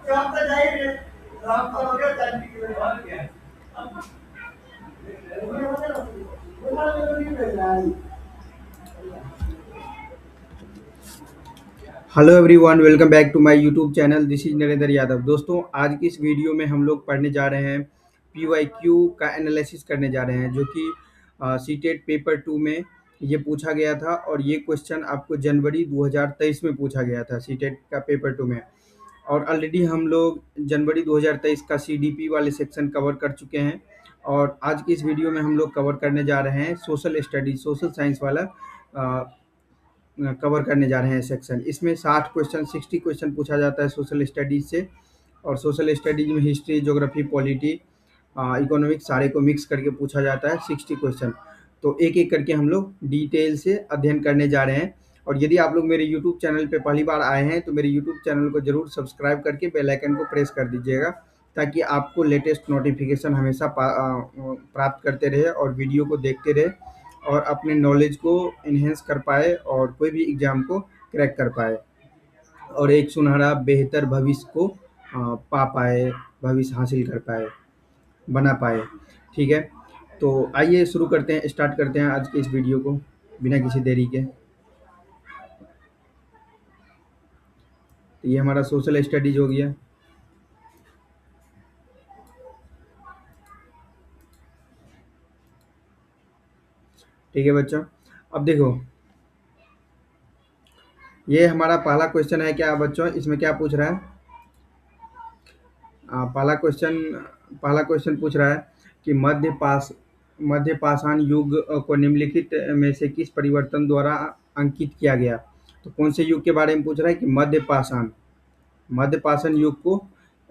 Hello everyone, welcome back to my YouTube channel. This is Narendra Yadav. दोस्तों, आज की इस वीडियो में हम लोग पढ़ने जा रहे हैं, पीवाईक्यू का एनालिसिस करने जा रहे हैं, जो कि सीटेट पेपर 2 में ये पूछा गया था। और ये क्वेश्चन आपको जनवरी 2023 में पूछा गया था सीटेट का पेपर 2 में। और ऑलरेडी हम लोग जनवरी 2023 का सीडीपी वाले सेक्शन कवर कर चुके हैं। और आज की इस वीडियो में हम लोग कवर करने जा रहे हैं सोशल स्टडीज, सोशल साइंस वाला कवर करने जा रहे हैं सेक्शन। इसमें 60 क्वेश्चन पूछा जाता है सोशल स्टडीज़ से। और सोशल स्टडीज में हिस्ट्री, ज्योग्राफी, पॉलिटी, इकोनॉमिक्स सारे को मिक्स करके पूछा जाता है 60 क्वेश्चन। तो एक एक करके हम लोग डिटेल से अध्ययन करने जा रहे हैं। और यदि आप लोग मेरे यूट्यूब चैनल पे पहली बार आए हैं तो मेरे यूट्यूब चैनल को ज़रूर सब्सक्राइब करके बेल आइकन को प्रेस कर दीजिएगा, ताकि आपको लेटेस्ट नोटिफिकेशन हमेशा प्राप्त करते रहे और वीडियो को देखते रहे और अपने नॉलेज को इन्हेंस कर पाए और कोई भी एग्ज़ाम को क्रैक कर पाए और एक सुनहरा बेहतर भविष्य को पा पाए, भविष्य हासिल कर पाए, बना पाए। ठीक है, तो आइए शुरू करते हैं, स्टार्ट करते हैं आज के इस वीडियो को बिना किसी देरी के। तो ये हमारा सोशल स्टडीज हो गया। ठीक है बच्चों, अब देखो, ये हमारा पहला क्वेश्चन है। क्या बच्चों, इसमें क्या पूछ रहा है? पहला क्वेश्चन पूछ रहा है कि मध्य पाषाण युग को निम्नलिखित में से किस परिवर्तन द्वारा अंकित किया गया? तो कौन से युग के बारे में पूछ रहा है कि मध्य पाषाण युग को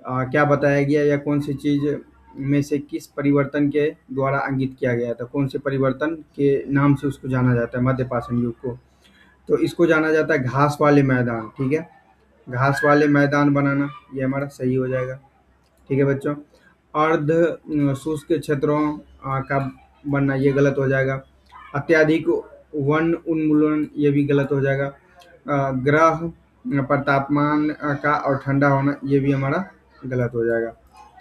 क्या बताया गया, या कौन सी चीज़ में से किस परिवर्तन के द्वारा अंकित किया गया था? कौन से परिवर्तन के नाम से उसको जाना जाता है मध्य पाषाण युग को? तो इसको जाना जाता है घास वाले मैदान। ठीक है, घास वाले मैदान बनाना, ये हमारा सही हो जाएगा। ठीक है बच्चों, अर्ध शुष्क क्षेत्रों का बनना, ये गलत हो जाएगा। अत्यधिक वन उन्मूलन, ये भी गलत हो जाएगा। ग्रह पर तापमान का और ठंडा होना, ये भी हमारा गलत हो जाएगा।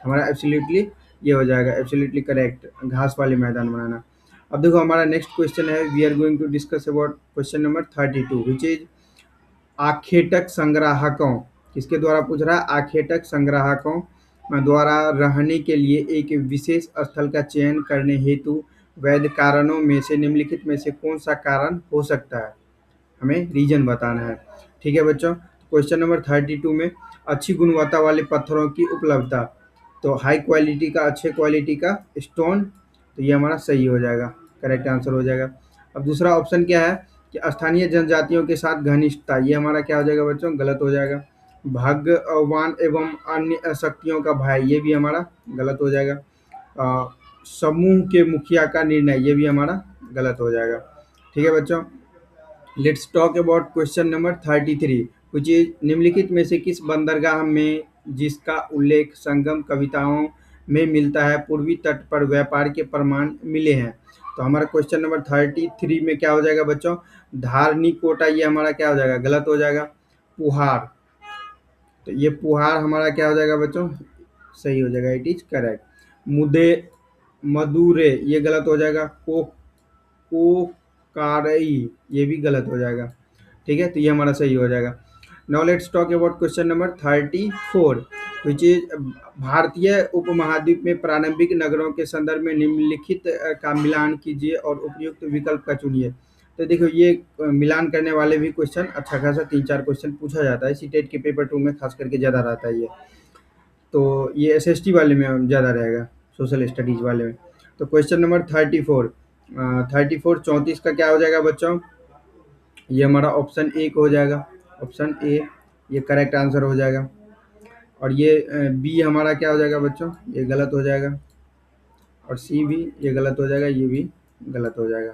हमारा एब्सोल्युटली ये हो जाएगा, एब्सोल्युटली करेक्ट, घास वाले मैदान बनाना। अब देखो, हमारा नेक्स्ट क्वेश्चन है, we are going to discuss about question number 32, which is आखेटक संग्राहकों। किसके द्वारा पूछ रहा है? आखेटक संग्राहकों द्वारा रहने के लिए एक विशेष स्थल का चयन करने हेतु वैध कारणों में से निम्नलिखित में से कौन सा कारण हो सकता है? हमें रीजन बताना है। ठीक है बच्चों, क्वेश्चन नंबर 32 में अच्छी गुणवत्ता वाले पत्थरों की उपलब्धता, तो हाई क्वालिटी का, अच्छे क्वालिटी का स्टोन, तो ये हमारा सही हो जाएगा, करेक्ट आंसर हो जाएगा। अब दूसरा ऑप्शन क्या है कि स्थानीय जनजातियों के साथ घनिष्ठता, ये हमारा क्या हो जाएगा बच्चों? गलत हो जाएगा। भगवान एवं अन्य शक्तियों का भय, ये भी हमारा गलत हो जाएगा। समूह के मुखिया का निर्णय, ये भी हमारा गलत हो जाएगा। ठीक है बच्चों, let's talk about question number 33, which is निम्नलिखित में से किस बंदरगाह में जिसका उल्लेख संगम कविताओं में मिलता है पूर्वी तट पर व्यापार के प्रमाण मिले हैं? तो हमारा क्वेश्चन नंबर 33 में क्या हो जाएगा बच्चों? धारनीकोटा, ये हमारा क्या हो जाएगा? गलत हो जाएगा। पुहार, तो ये पुहार हमारा क्या हो जाएगा बच्चों? सही हो जाएगा, इट इज करेक्ट। मदुरे, ये गलत हो जाएगा। कोकारई, ये भी गलत हो जाएगा। ठीक है, तो ये हमारा सही हो जाएगा। Now let's talk about question number 34, which is भारतीय उपमहाद्वीप में प्रारंभिक नगरों के संदर्भ में निम्नलिखित का मिलान कीजिए और उपयुक्त विकल्प का चुनिए। तो देखो, ये मिलान करने वाले भी क्वेश्चन अच्छा खासा 3-4 क्वेश्चन पूछा जाता है सीटेट के पेपर 2 में, खास करके ज़्यादा रहता है ये। तो ये एसएसटी वाले में ज़्यादा रहेगा, सोशल स्टडीज वाले में। तो क्वेश्चन नंबर 34, 34 का क्या हो जाएगा बच्चों? ये हमारा ऑप्शन ए को हो जाएगा, ऑप्शन ए, ये करेक्ट आंसर हो जाएगा। और ये बी हमारा क्या हो जाएगा बच्चों? ये गलत हो जाएगा। और सी भी ये गलत हो जाएगा, ये भी गलत हो जाएगा।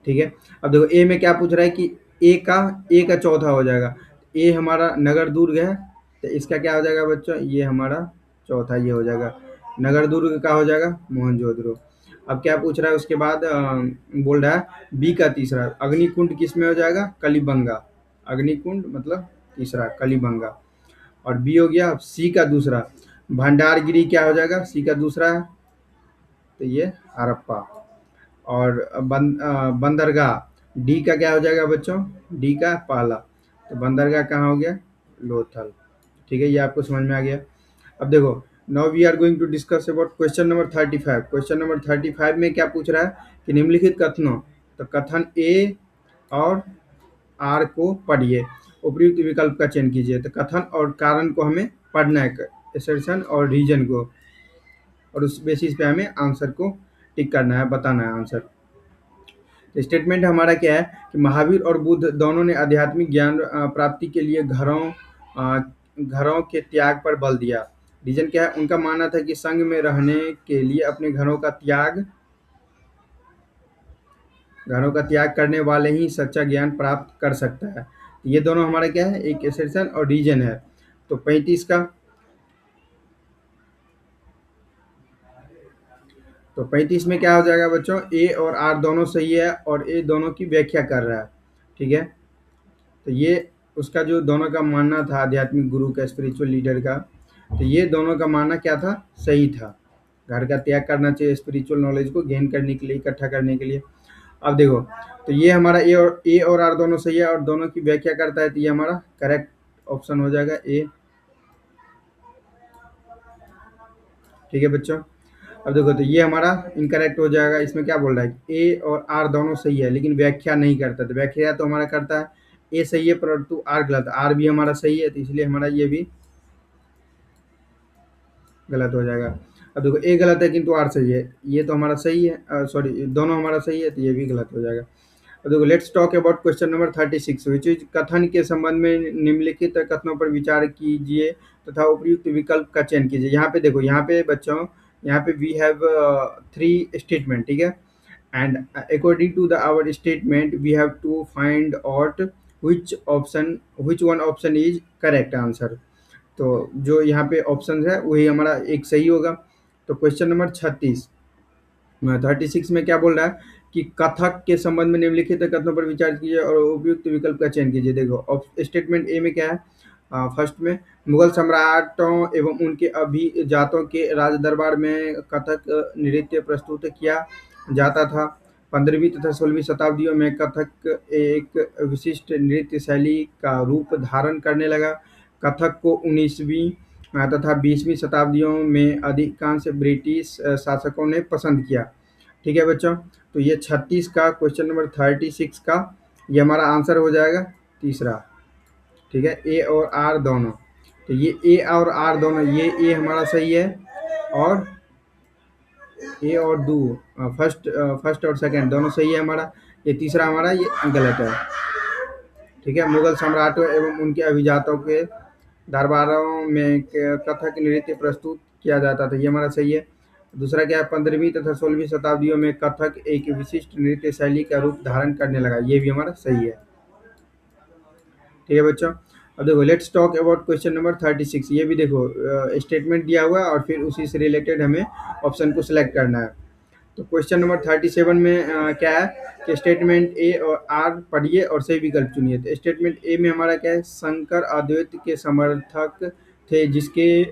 ठीक है, अब देखो ए में क्या पूछ रहा है कि ए का चौथा हो जाएगा। ए हमारा नगर दुर्ग है, तो इसका क्या हो जाएगा बच्चों? ये हमारा चौथा ये हो जाएगा। नगर दुर्ग का हो जाएगा मोहनजोदड़ो। अब क्या पूछ रहा है उसके बाद? बोल रहा है बी का तीसरा, अग्निकुंड किस में हो जाएगा? कलिबंगा। अग्निकुंड मतलब तीसरा, कलिबंगा। और बी हो गया सी का दूसरा। भंडारगिरी क्या हो जाएगा, सी का दूसरा है, तो ये हड़प्पा। और बंदरगाह डी का क्या हो जाएगा बच्चों, डी का पहला, तो बंदरगाह कहाँ हो गया, लोथल। ठीक है, ये आपको समझ में आ गया। अब देखो, now we are going to discuss about question number 35। Question number 35 में क्या पूछ रहा है कि निम्नलिखित कथनों, तो कथन ए और आर को पढ़िए, उपयुक्त विकल्प का चयन कीजिए। तो कथन और कारण को हमें पढ़ना है, एसर्शन और रीजन को, और उस बेसिस पे हमें आंसर को टिक करना है, बताना है आंसर। तो स्टेटमेंट हमारा क्या है कि महावीर और बुद्ध दोनों ने आध्यात्मिक ज्ञान प्राप्ति के लिए घरों के त्याग पर बल दिया। रीजन क्या है, उनका मानना था कि संघ में रहने के लिए अपने घरों का त्याग करने वाले ही सच्चा ज्ञान प्राप्त कर सकता है। ये दोनों हमारा क्या है, एक एसेंशन और रीजन है। तो 35 में क्या हो जाएगा बच्चों, ए और आर दोनों सही है और ए दोनों की व्याख्या कर रहा है। ठीक है, तो ये उसका जो दोनों का मानना था आध्यात्मिक गुरु का, स्पिरिचुअल लीडर का, तो ये दोनों का मानना क्या था, सही था। घर का त्याग करना चाहिए स्पिरिचुअल नॉलेज को गेन करने के लिए, इकट्ठा करने के लिए। अब देखो, तो ये हमारा ए और आर दोनों सही है और दोनों की व्याख्या करता है, तो ये हमारा करेक्ट ऑप्शन हो जाएगा ए। ठीक है बच्चों, अब देखो, तो ये हमारा इनकरेक्ट हो जाएगा। इसमें क्या बोल रहा है, ए और आर दोनों सही है लेकिन व्याख्या नहीं करता, तो व्याख्या तो हमारा करता है, ए सही है परंतु आर गलत, आर भी हमारा सही है, तो इसलिए हमारा ये भी गलत हो जाएगा। अब देखो, ए गलत है किंतु आर सही है, ये तो हमारा सही है, सॉरी दोनों हमारा सही है, तो ये भी गलत हो जाएगा। अब देखो, let's talk about question number 36, which is कथन के संबंध में निम्नलिखित कथनों पर विचार कीजिए तथा उपयुक्त विकल्प का चयन कीजिए। यहाँ पे देखो, यहाँ पे बच्चों, यहाँ पे वी हैव 3 स्टेटमेंट। ठीक है, and according to the our statement we have to find out which one option is correct answer. तो जो यहाँ पे ऑप्शन है वही हमारा एक सही होगा। तो क्वेश्चन नंबर 36 में क्या बोल रहा है कि कथक के संबंध में निम्नलिखित कथनों पर विचार कीजिए और उपयुक्त विकल्प का चयन कीजिए। देखो, स्टेटमेंट ए में क्या है, फर्स्ट में, मुगल सम्राटों एवं उनके अभिजातों के राज दरबार में कथक नृत्य प्रस्तुत किया जाता था। 15वीं तथा 16वीं शताब्दियों में कथक एक विशिष्ट नृत्य शैली का रूप धारण करने लगा। कथक को 19वीं तथा 20वीं शताब्दियों में अधिकांश ब्रिटिश शासकों ने पसंद किया। ठीक है बच्चों, तो ये 36 का क्वेश्चन नंबर 36 का ये हमारा आंसर हो जाएगा तीसरा। ठीक है, ए और आर दोनों, तो ये ए और आर दोनों, ये ए हमारा सही है और ए और दो, फर्स्ट और सेकंड दोनों सही है हमारा, ये तीसरा हमारा ये गलत है। ठीक है, मुगल सम्राटों एवं उनके अभिजातों के दरबारों में कथक नृत्य प्रस्तुत किया जाता था, ये हमारा सही है। दूसरा क्या है, 15वीं तथा 16वीं शताब्दियों में कथक एक विशिष्ट नृत्य शैली का रूप धारण करने लगा, ये भी हमारा सही है। ठीक है बच्चों, अब देखो, let's talk about question number 36। ये भी देखो, स्टेटमेंट दिया हुआ है और फिर उसी से रिलेटेड हमें ऑप्शन को सिलेक्ट करना है। तो क्वेश्चन नंबर 37 में क्या है कि स्टेटमेंट ए और आर पढ़िए और सही विकल्प चुनिए। तो स्टेटमेंट ए में हमारा क्या है, शंकर अद्वैत के समर्थक थे जिसके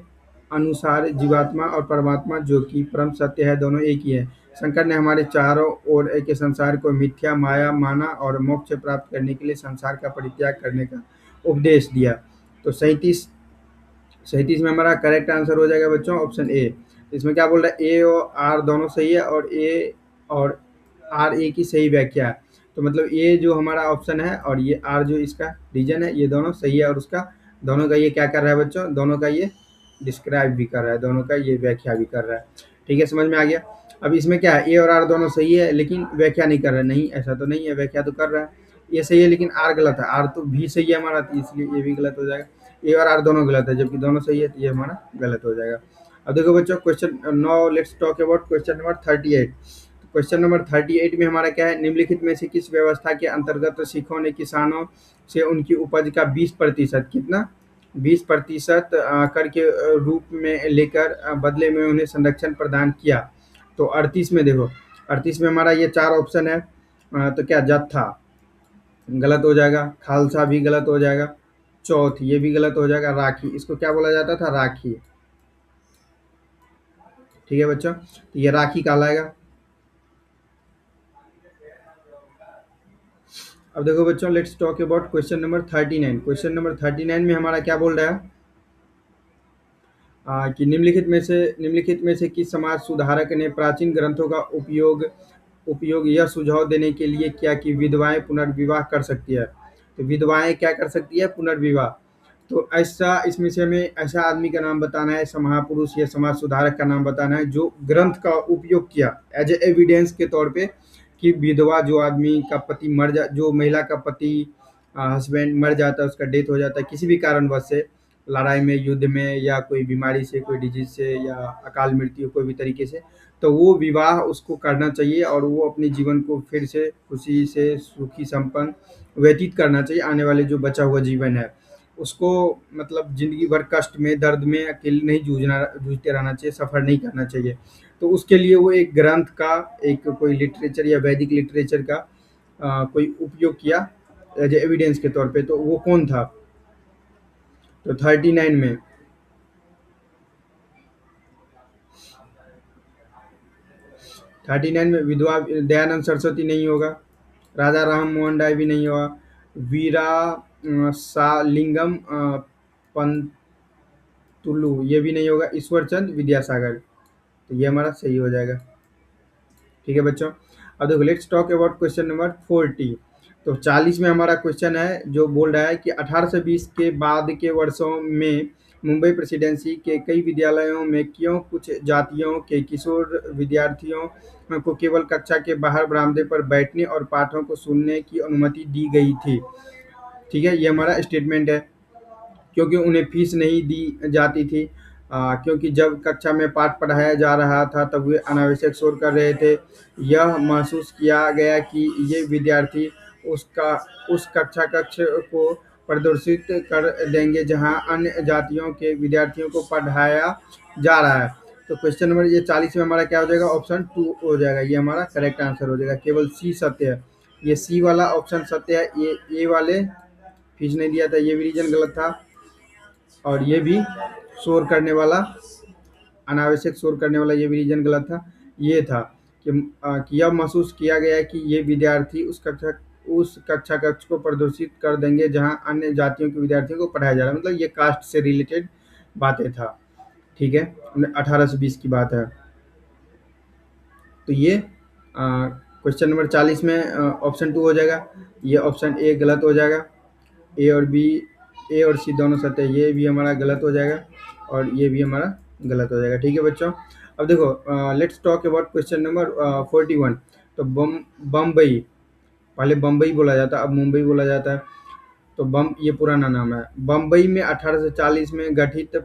अनुसार जीवात्मा और परमात्मा जो कि परम सत्य है दोनों एक ही है। शंकर ने हमारे चारों ओर के संसार को मिथ्या माया माना और मोक्ष प्राप्त करने के लिए संसार का परित्याग करने का उपदेश दिया। तो 37 में हमारा करेक्ट आंसर हो जाएगा बच्चों ऑप्शन ए। इसमें क्या बोल रहा है, ए और आर दोनों सही है और ए और आर ए की सही व्याख्या है। तो मतलब ए जो हमारा ऑप्शन है और ये आर जो इसका रीजन है, ये दोनों सही है और उसका दोनों का ये क्या कर रहा है बच्चों, दोनों का ये डिस्क्राइब भी कर रहा है, दोनों का ये व्याख्या भी कर रहा है। ठीक है, समझ में आ गया। अब इसमें क्या है, ए और आर दोनों सही है लेकिन व्याख्या नहीं कर रहा है, नहीं ऐसा तो नहीं है, व्याख्या तो कर रहा है। ये सही है लेकिन आर गलत है, आर तो भी सही है हमारा, तो इसलिए ये भी गलत हो जाएगा। ए और आर दोनों गलत है जबकि दोनों सही है, तो ये हमारा गलत हो जाएगा। अब देखो बच्चों, question now let's talk about question number 38। Question number 38 में हमारा क्या है, निम्नलिखित में से किस व्यवस्था के अंतर्गत सिखों ने किसानों से उनकी उपज का 20% कितना 20% कर के रूप में लेकर बदले में उन्हें संरक्षण प्रदान किया। तो 38 में देखो, 38 में हमारा ये 4 ऑप्शन है, तो क्या, जत्था गलत हो जाएगा, खालसा भी गलत हो जाएगा, 38 में हमारा 4 ऑप्शन है, तो क्या, जत्था गलत हो जाएगा, खालसा भी गलत हो जाएगा, 39 में हमारा ये 4 ऑप्शन है, तो क्या, चौथ, ये भी गलत हो जाएगा। राखी, इसको क्या बोला जाता था? राखी। ठीक है बच्चों, तो ये राखी कहलाएगा। अब देखो बच्चों, let's talk about question number 39। Question number 39 में हमारा क्या बोल रहा है? कि निम्नलिखित में से किस समाज सुधारक ने प्राचीन ग्रंथों का उपयोग उपयोग यह सुझाव देने के लिए किया कि विधवाएं पुनर्विवाह कर सकती है? तो विधवाएं क्या कर सकती है? पुनर्विवाह। तो ऐसा इसमें से हमें ऐसा आदमी का नाम बताना है, ऐसा महापुरुष या समाज सुधारक का नाम बताना है जो ग्रंथ का उपयोग किया एज ए एविडेंस के तौर पे कि विधवा जो आदमी का पति मर जा जो महिला का पति हस्बैंड मर जाता है, उसका डेथ हो जाता है किसी भी कारणवश से, लड़ाई में, युद्ध में, या कोई बीमारी से, कोई डिजीज से, या अकाल मृत्यु कोई भी तरीके से, तो वो विवाह उसको करना चाहिए और वो अपने जीवन को फिर से खुशी से सुखी संपन्न व्यतीत करना चाहिए। आने वाले जो बचा हुआ जीवन है उसको, मतलब ज़िंदगी भर कष्ट में, दर्द में अकेले नहीं जूझते रहना चाहिए, सफ़र नहीं करना चाहिए। तो उसके लिए वो एक ग्रंथ का, एक कोई लिटरेचर या वैदिक लिटरेचर का कोई उपयोग किया एज एविडेंस के तौर पे। तो वो कौन था? तो 39 में 39 में विधवा दयानंद सरस्वती नहीं होगा, राजा राम मोहन राय भी नहीं होगा, वीरा सालिंगम पंतुलु ये भी नहीं होगा, ईश्वर चंद विद्यासागर। तो ये हमारा सही हो जाएगा। ठीक है बच्चों, अब देखो let's talk about question number 40। तो 40 में हमारा क्वेश्चन है जो बोल रहा है कि 1820 के बाद के वर्षों में मुंबई प्रेसिडेंसी के कई विद्यालयों में क्यों कुछ जातियों के किशोर विद्यार्थियों को केवल कक्षा के बाहर बरामदे पर बैठने और पाठों को सुनने की अनुमति दी गई थी? ठीक है, ये हमारा स्टेटमेंट है। क्योंकि उन्हें फीस नहीं दी जाती थी, क्योंकि जब कक्षा में पाठ पढ़ाया जा रहा था तब वे अनावश्यक शोर कर रहे थे। यह महसूस किया गया कि ये विद्यार्थी उसका उस कक्ष को प्रदूषित कर देंगे जहां अन्य जातियों के विद्यार्थियों को पढ़ाया जा रहा है। तो क्वेश्चन नंबर ये 40 में हमारा क्या हो जाएगा? ऑप्शन 2 हो जाएगा, ये हमारा करेक्ट आंसर हो जाएगा। केवल सी सत्य है, ये सी वाला ऑप्शन सत्य है। ये ए वाले फीस नहीं दिया था, ये भी रीजन गलत था। और ये भी शोर करने वाला, अनावश्यक शोर करने वाला, ये भी रीजन गलत था। ये था कि यह महसूस किया गया कि ये विद्यार्थी उस कक्ष को प्रदूषित कर देंगे जहां अन्य जातियों के विद्यार्थियों को पढ़ाया जा रहा है। मतलब ये कास्ट से रिलेटेड बातें था। ठीक है, 1820 की बात है। तो ये क्वेश्चन नंबर 40 में ऑप्शन 2 हो जाएगा। ये ऑप्शन ए गलत हो जाएगा। ए और बी, ए और सी दोनों सत्य है, ये भी हमारा गलत हो जाएगा और ये भी हमारा गलत हो जाएगा। ठीक है बच्चों, अब देखो let's talk about question number 41। तो बम्बई, पहले बम्बई बोला जाता, अब मुंबई बोला जाता है। तो ये पुराना नाम है। बम्बई में 1840 में गठित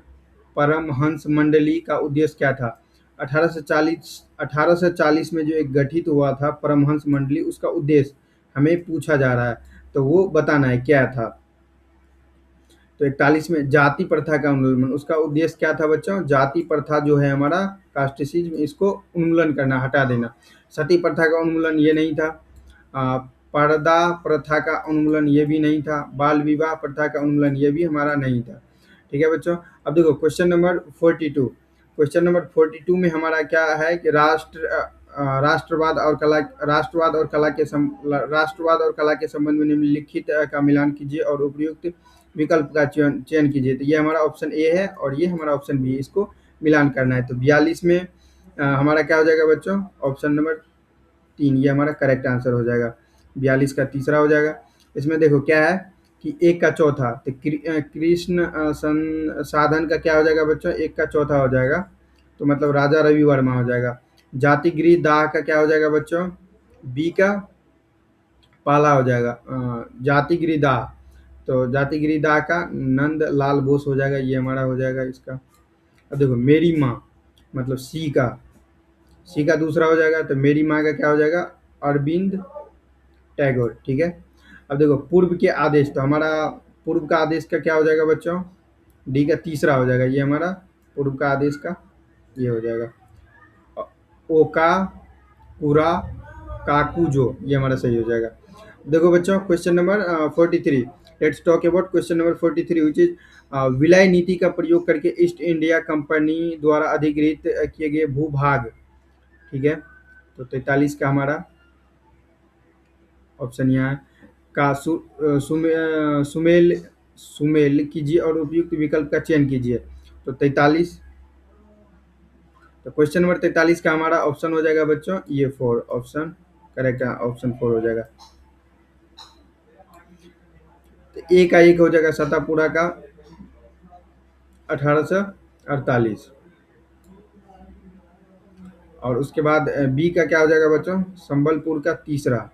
परमहंस मंडली का उद्देश्य क्या था? 1840 में जो एक गठित हुआ था परमहंस मंडली, उसका उद्देश्य हमें पूछा जा रहा है, तो वो बताना है क्या था। तो 41 में जाति प्रथा का उन्मूलन, उसका उद्देश्य क्या था बच्चों? जाति प्रथा जो है हमारा, कास्टिसिज्म, इसको उन्मूलन करना, हटा देना। सती प्रथा का उन्मूलन ये नहीं था। पर्दा प्रथा का उन्मूलन ये भी नहीं था। बाल विवाह प्रथा का उन्मूलन ये भी हमारा नहीं था। ठीक है बच्चों, अब देखो क्वेश्चन नंबर 42। क्वेश्चन नंबर 42 में हमारा क्या है कि राष्ट्रवाद और कला के संबंध में निम्नलिखित का मिलान कीजिए और उपयुक्त विकल्प का चयन चयन कीजिए। तो ये हमारा ऑप्शन ए है और ये हमारा ऑप्शन बी है, इसको मिलान करना है। तो 42 में हमारा क्या हो जाएगा बच्चों? ऑप्शन नंबर 3, ये हमारा करेक्ट आंसर हो जाएगा। 42 का तीसरा हो जाएगा। इसमें देखो क्या है कि एक का चौथा, तो कृष्ण साधन का क्या हो जाएगा बच्चों? एक का चौथा हो जाएगा, तो मतलब राजा रवि वर्मा हो जाएगा। जातिगृह दाह का क्या हो जाएगा बच्चों? बी का पाला हो जाएगा। जातिगृह दाह, तो जातिगृह दाह का नंद लाल बोस हो जाएगा, ये हमारा हो जाएगा इसका। अब देखो मेरी माँ, मतलब सी का दूसरा हो जाएगा, तो मेरी माँ का क्या हो जाएगा? अरविंद टैगोर। ठीक है, अब देखो पूर्व के आदेश, तो हमारा पूर्व का आदेश का क्या हो जाएगा बच्चों? डी का तीसरा हो जाएगा, ये हमारा पूर्व का आदेश का ये हो जाएगा। ओका पूरा काकुजो, ये हमारा सही हो जाएगा। देखो बच्चों question number 43। Let's talk about question number 43 which is विलय नीति का प्रयोग करके ईस्ट इंडिया कंपनी द्वारा अधिग्रहित किए गए भूभाग। ठीक है, तो 43 का हमारा ऑप्शन यहाँ है। का सुमेल सुमेल कीजिए और उपयुक्त विकल्प का चयन कीजिए। तो 43, तो क्वेश्चन नंबर 43 का हमारा ऑप्शन हो जाएगा बच्चों ये 4 ऑप्शन करेक्ट है, ऑप्शन 4 हो जाएगा। तो ए का एक हो जाएगा सतापुरा का 1848, और उसके बाद बी का क्या हो जाएगा बच्चों संबलपुर का तीसरा,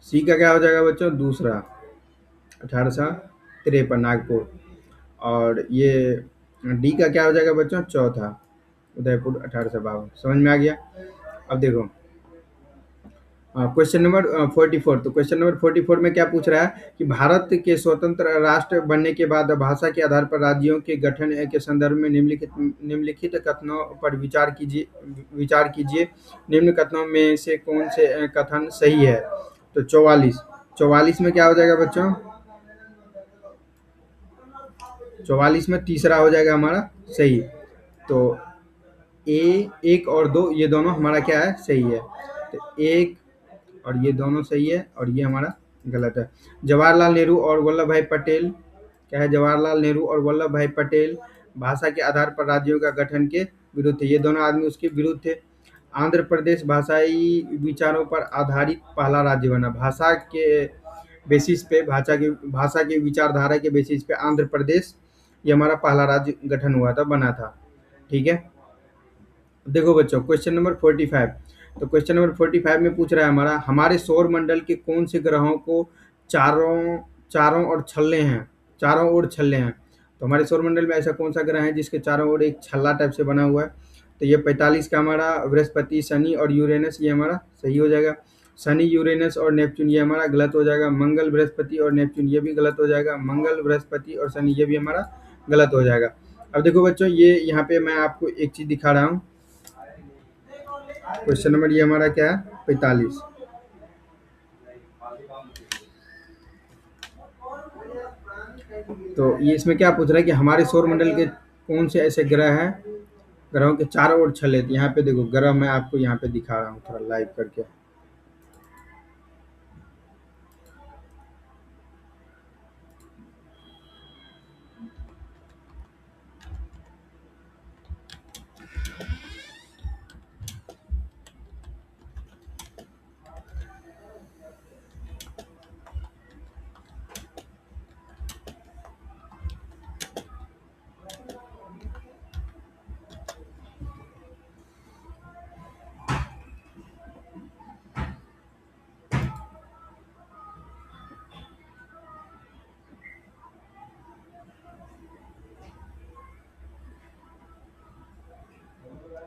सी का क्या हो जाएगा बच्चों दूसरा 1853 नागपुर, और ये डी का क्या हो जाएगा बच्चों चौथा उदयपुर 1852। समझ में आ गया। अब देखो क्वेश्चन नंबर 44, तो क्वेश्चन नंबर 44 में क्या पूछ रहा है कि भारत के स्वतंत्र राष्ट्र बनने के बाद भाषा के आधार पर राज्यों के गठन के संदर्भ में निम्नलिखित कथनों पर विचार कीजिए। निम्न कथनों में से कौन से कथन सही है। तो 44 में क्या हो जाएगा बच्चों 44 में तीसरा हो जाएगा हमारा सही। तो ए एक और दो ये दोनों हमारा क्या है सही है। तो एक और ये दोनों सही है और ये हमारा गलत है। जवाहरलाल नेहरू और वल्लभ भाई पटेल क्या है, जवाहरलाल नेहरू और वल्लभ भाई पटेल भाषा के आधार पर राज्यों का गठन के विरुद्ध थे। ये दोनों आदमी उसके विरुद्ध थे। आंध्र प्रदेश भाषाई विचारों पर आधारित पहला राज्य बना। भाषा के बेसिस पे भाषा के विचारधारा के बेसिस पे आंध्र प्रदेश ये हमारा पहला राज्य गठन हुआ था, बना था। ठीक है, देखो बच्चों क्वेश्चन नंबर 45, तो क्वेश्चन नंबर 45 में पूछ रहा है हमारे सौर मंडल के कौन से ग्रहों को चारों चारों ओर छल्ले हैं, चारों ओर छल्ले हैं। तो हमारे सौर मंडल में ऐसा कौन सा ग्रह है जिसके चारों ओर एक छल्ला टाइप से बना हुआ है। तो ये 45 का हमारा बृहस्पति शनि और यूरेनस ये हमारा सही हो जाएगा। शनि यूरेनस और नेपच्यून ये हमारा गलत हो जाएगा। मंगल बृहस्पति और नेपच्यून ये भी गलत हो जाएगा। मंगल बृहस्पति और शनि ये भी हमारा गलत हो जाएगा। अब देखो बच्चों ये यहाँ पे मैं आपको एक चीज दिखा रहा हूँ। क्वेश्चन नंबर ये हमारा क्या है 45। तो ये इसमें क्या पूछ रहा है कि हमारे सौर मंडल के कौन से ऐसे ग्रह हैं ग्रहों के चारों ओर छल्ले। तो यहाँ पे देखो ग्रह मैं आपको यहाँ पे दिखा रहा हूँ थोड़ा लाइव करके।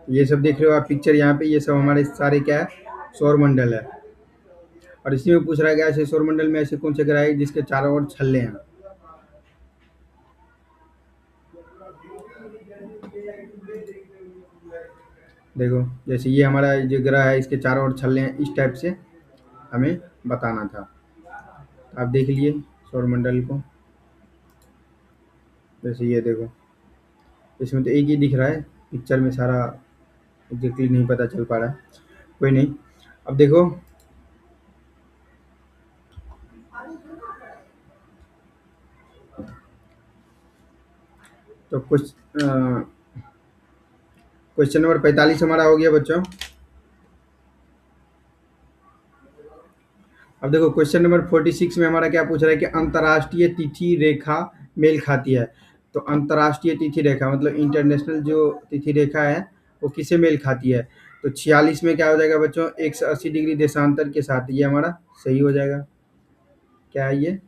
ये सब देख रहे हो आप पिक्चर यहाँ पे, ये सब हमारे सारे क्या है सौर मंडल है। और इसी में पूछ रहा है कि ऐसे सौर मंडल में ऐसे कौन से ग्रह है जिसके चारों ओर छल्ले हैं। देखो जैसे ये हमारा जो ग्रह है इसके चारों ओर छल्ले हैं, इस टाइप से हमें बताना था। आप देख लिए सौर मंडल को, जैसे ये देखो इसमें तो एक ही दिख रहा है, पिक्चर में सारा एग्जैक्टली नहीं पता चल पा रहा है, कोई नहीं। अब देखो तो कुछ क्वेश्चन नंबर 45 हमारा हो गया बच्चों। अब देखो क्वेश्चन नंबर 46 में हमारा क्या पूछ रहा है कि अंतर्राष्ट्रीय तिथि रेखा मेल खाती है। तो अंतर्राष्ट्रीय तिथि रेखा मतलब इंटरनेशनल जो तिथि रेखा है वो किसे मेल खाती है। तो 46 में क्या हो जाएगा बच्चों 180 डिग्री देशांतर के साथ, ये हमारा सही हो जाएगा। क्या है ये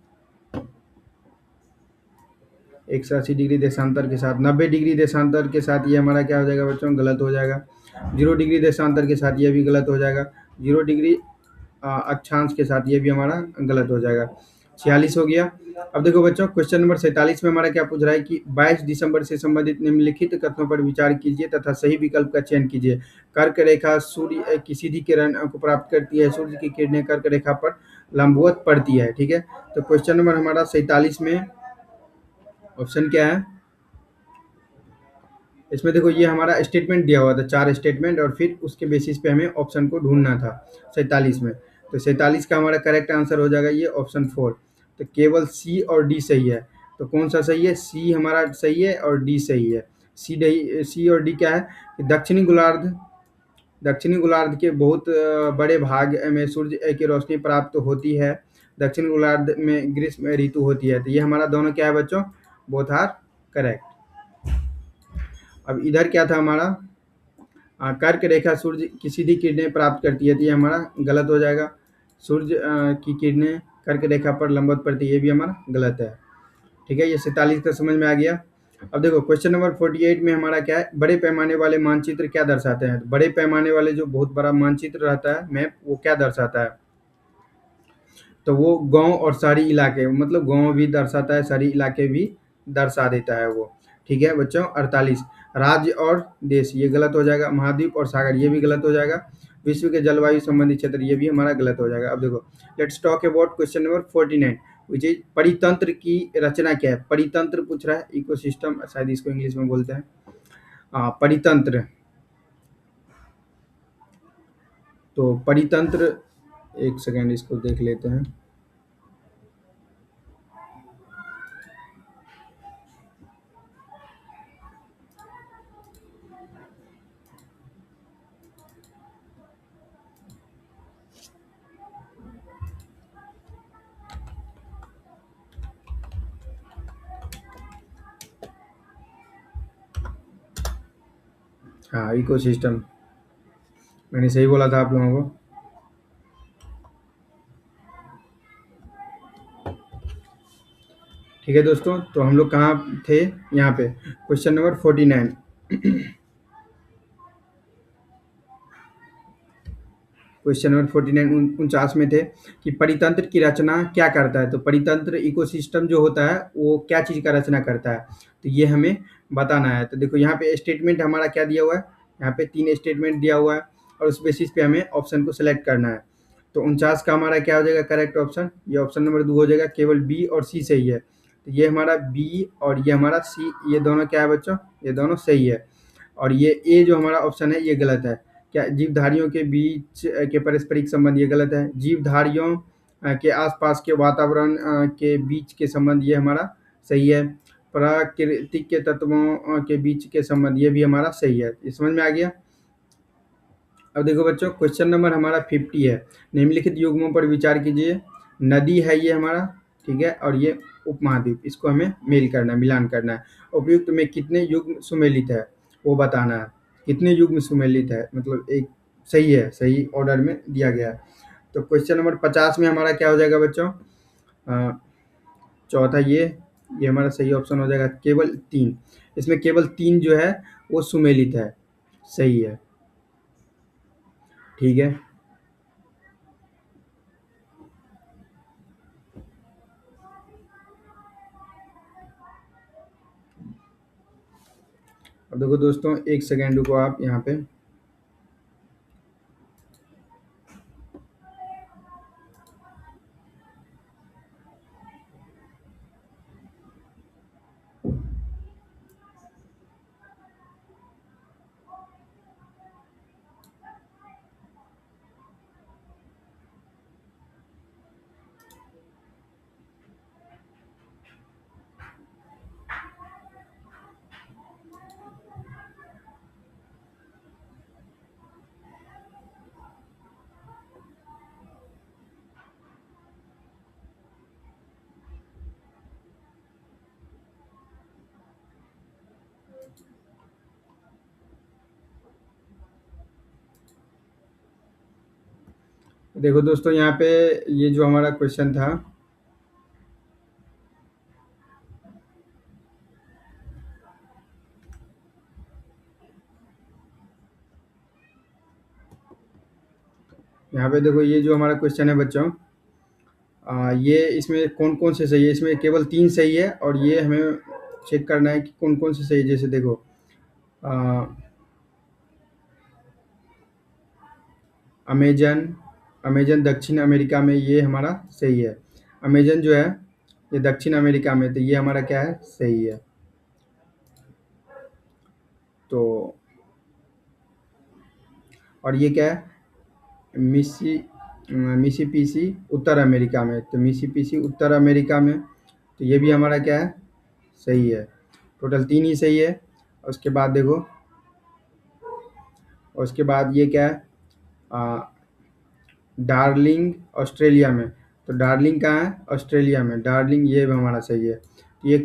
180 डिग्री देशांतर के साथ। 90 डिग्री देशांतर के साथ ये हमारा क्या हो जाएगा बच्चों गलत हो जाएगा। 0 डिग्री देशांतर के साथ ये भी गलत हो जाएगा। 0 डिग्री अक्षांश के साथ ये भी हमारा गलत हो जाएगा। 46 हो गया। अब देखो बच्चों क्वेश्चन नंबर 47 में हमारा क्या पूछ रहा है कि 22 दिसंबर से संबंधित निम्नलिखित कथनों पर विचार कीजिए तथा सही विकल्प का चयन कीजिए। कर्क रेखा सूर्य की सीधी किरण को प्राप्त करती है। सूर्य की किरणें कर्क रेखा पर लंबवत पड़ती है। ठीक है, तो क्वेश्चन नंबर हमारा 47 में ऑप्शन क्या है? इसमें देखो ये हमारा स्टेटमेंट दिया हुआ था, 4 स्टेटमेंट, और फिर उसके बेसिस पे हमें ऑप्शन को ढूँढना था 47 में। तो 47 का हमारा करेक्ट आंसर हो जाएगा ये ऑप्शन 4। तो केवल सी और डी सही है। तो कौन-सा सही है? सी हमारा सही है और डी सही है। सी और डी क्या है? कि दक्षिणी गोलार्ध के बहुत बड़े भाग में सूर्य की रोशनी प्राप्त होती है। दक्षिण गोलार्ध में ग्रीष्म ऋतु होती है। तो ये हमारा दोनों क्या है बच्चों? Both are correct. अब इधर क्या था हमारा? कर्क रेखा सूर्य की सीधी किरणें प्राप्त करती है, तो ये हमारा गलत हो जाएगा। सूर्य की किरणें कर्क रेखा पर लंबवत पड़ती है, ये भी हमारा गलत है। ठीक है, ये 47 का समझ में आ गया। अब देखो क्वेश्चन नंबर 48 में हमारा क्या है? बड़े पैमाने वाले मानचित्र क्या दर्शाते हैं? तो बड़े पैमाने वाले जो बहुत बड़ा मानचित्र रहता है, मैप, वो क्या दर्शाता है? तो वो गांव और शहरी इलाके, मतलब गांव भी दर्शाता है, शहरी इलाके भी दर्शा देता है वो। ठीक है बच्चों, 48 राज्य और देश ये गलत हो जाएगा। महाद्वीप और सागर ये भी गलत हो जाएगा। विश्व के जलवायु संबंधी क्षेत्र ये भी हमारा गलत हो जाएगा। अब देखो, let's talk about question number 49 which is परितंत्र की रचना क्या है? परितंत्र पूछ रहा है, इकोसिस्टम शायद इसको इंग्लिश में बोलते हैं। परितंत्र, तो परितंत्र, एक सेकेंड इसको देख लेते हैं। हाँ, इकोसिस्टम, मैंने सही बोला था आप लोगों को। ठीक है दोस्तों, तो हम लोग कहाँ थे? यहाँ पे क्वेश्चन नंबर 49। क्वेश्चन नंबर 49 49 में थे कि परितंत्र की रचना क्या करता है? तो परितंत्र इकोसिस्टम जो होता है वो क्या चीज़ का रचना करता है, तो ये हमें बताना है। तो देखो यहाँ पे स्टेटमेंट हमारा क्या दिया हुआ है? यहाँ पे 3 स्टेटमेंट दिया हुआ है और उस बेसिस पे हमें ऑप्शन को सिलेक्ट करना है। तो 49 का हमारा क्या हो जाएगा करेक्ट ऑप्शन? ये ऑप्शन नंबर 2 हो जाएगा। केवल बी और सी सही है। तो ये हमारा बी और ये हमारा सी, ये दोनों क्या है बच्चों? ये दोनों सही है। और ये ए जो हमारा ऑप्शन है ये गलत है। क्या जीवधारियों के बीच के पारस्परिक संबंध, ये गलत है। जीवधारियों के आसपास के वातावरण के बीच के संबंध, ये हमारा सही है। प्राकृतिक के तत्वों के बीच के संबंध, ये भी हमारा सही है। ये समझ में आ गया? अब देखो बच्चों, क्वेश्चन नंबर हमारा 50 है। निम्नलिखित युग्मों पर विचार कीजिए। नदी है ये हमारा, ठीक है, और ये उपमहाद्वीप, इसको हमें मेल करना है, मिलान करना है। उपयुक्त में कितने युग्म सुमेलित है वो बताना है। कितने युग्म सुमेलित है, मतलब एक सही है, सही ऑर्डर में दिया गया है। तो क्वेश्चन नंबर 50 में हमारा क्या हो जाएगा बच्चों? चौथा ये हमारा सही ऑप्शन हो जाएगा। केवल 3, इसमें केवल 3 जो है वो सुमेलित है, सही है। ठीक है, अब देखो दोस्तों, एक सेकेंड रुको आप यहाँ पे। देखो दोस्तों, यहाँ पे ये जो हमारा क्वेश्चन था, यहाँ पे देखो ये जो हमारा क्वेश्चन है बच्चों, ये इसमें कौन कौन से सही है? इसमें केवल 3 सही है और ये हमें चेक करना है कि कौन कौन से सही है। जैसे देखो, अमेजन, अमेजन दक्षिण अमेरिका में, ये हमारा सही है। अमेजन जो है ये दक्षिण अमेरिका में, तो ये हमारा क्या है, सही है। तो और ये क्या है, मिसिसिपी उत्तर अमेरिका में, तो मिसिसिपी उत्तर अमेरिका में, तो ये भी हमारा क्या है, सही है। टोटल 3 ही सही है। उसके बाद देखो, उसके बाद ये क्या है, आ, डार्लिंग ऑस्ट्रेलिया में, तो डार्लिंग कहाँ है, ऑस्ट्रेलिया में, डार्लिंग ये भी हमारा सही है। तो ये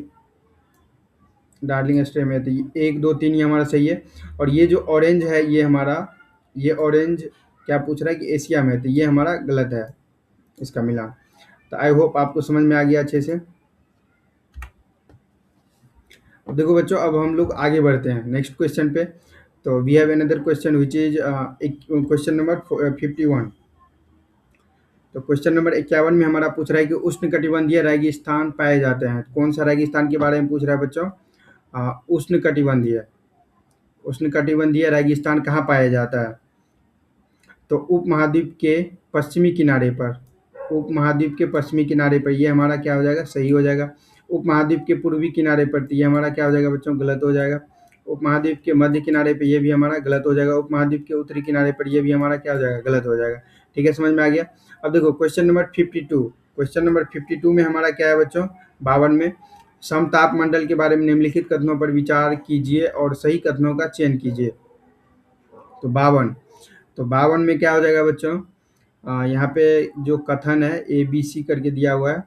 डार्लिंग ऑस्ट्रेलिया में, तो ये 1 2 3 ये हमारा सही है। और ये जो ऑरेंज है ये हमारा, ये ऑरेंज क्या पूछ रहा है कि एशिया में, तो ये हमारा गलत है इसका मिलान। तो आई होप आपको समझ में आ गया अच्छे से। अब देखो बच्चों, अब हम लोग आगे बढ़ते हैं नेक्स्ट क्वेश्चन पे। तो we have another question which is question number 51। तो क्वेश्चन नंबर 51 में हमारा पूछ रहा है कि उष्णकटिबंधीय रेगिस्तान पाए जाते हैं। कौन सा रेगिस्तान के बारे में पूछ रहा है बच्चों, उष्णकटिबंधीय, उष्णकटिबंधीय रेगिस्तान कहाँ पाया जाता है, तो उपमहाद्वीप के पश्चिमी किनारे पर, उपमहाद्वीप के पश्चिमी किनारे पर, ये हमारा क्या हो जाएगा, सही हो जाएगा। उपमहाद्वीप के पूर्वी किनारे पर, तो ये हमारा क्या हो जाएगा बच्चों, गलत हो जाएगा। उपमहाद्वीप के मध्य किनारे पर, ये भी हमारा गलत हो जाएगा। उपमहाद्वीप के उत्तरी किनारे पर, ये भी हमारा क्या हो जाएगा, गलत हो जाएगा। ठीक है, समझ में आ गया। अब देखो क्वेश्चन नंबर 52, क्वेश्चन नंबर 52 में हमारा क्या है बच्चों, 52 में, समताप मंडल के बारे में निम्नलिखित कथनों पर विचार कीजिए और सही कथनों का चयन कीजिए। तो 52, तो 52 में क्या हो जाएगा बच्चों, यहाँ पे जो कथन है ABC करके दिया हुआ है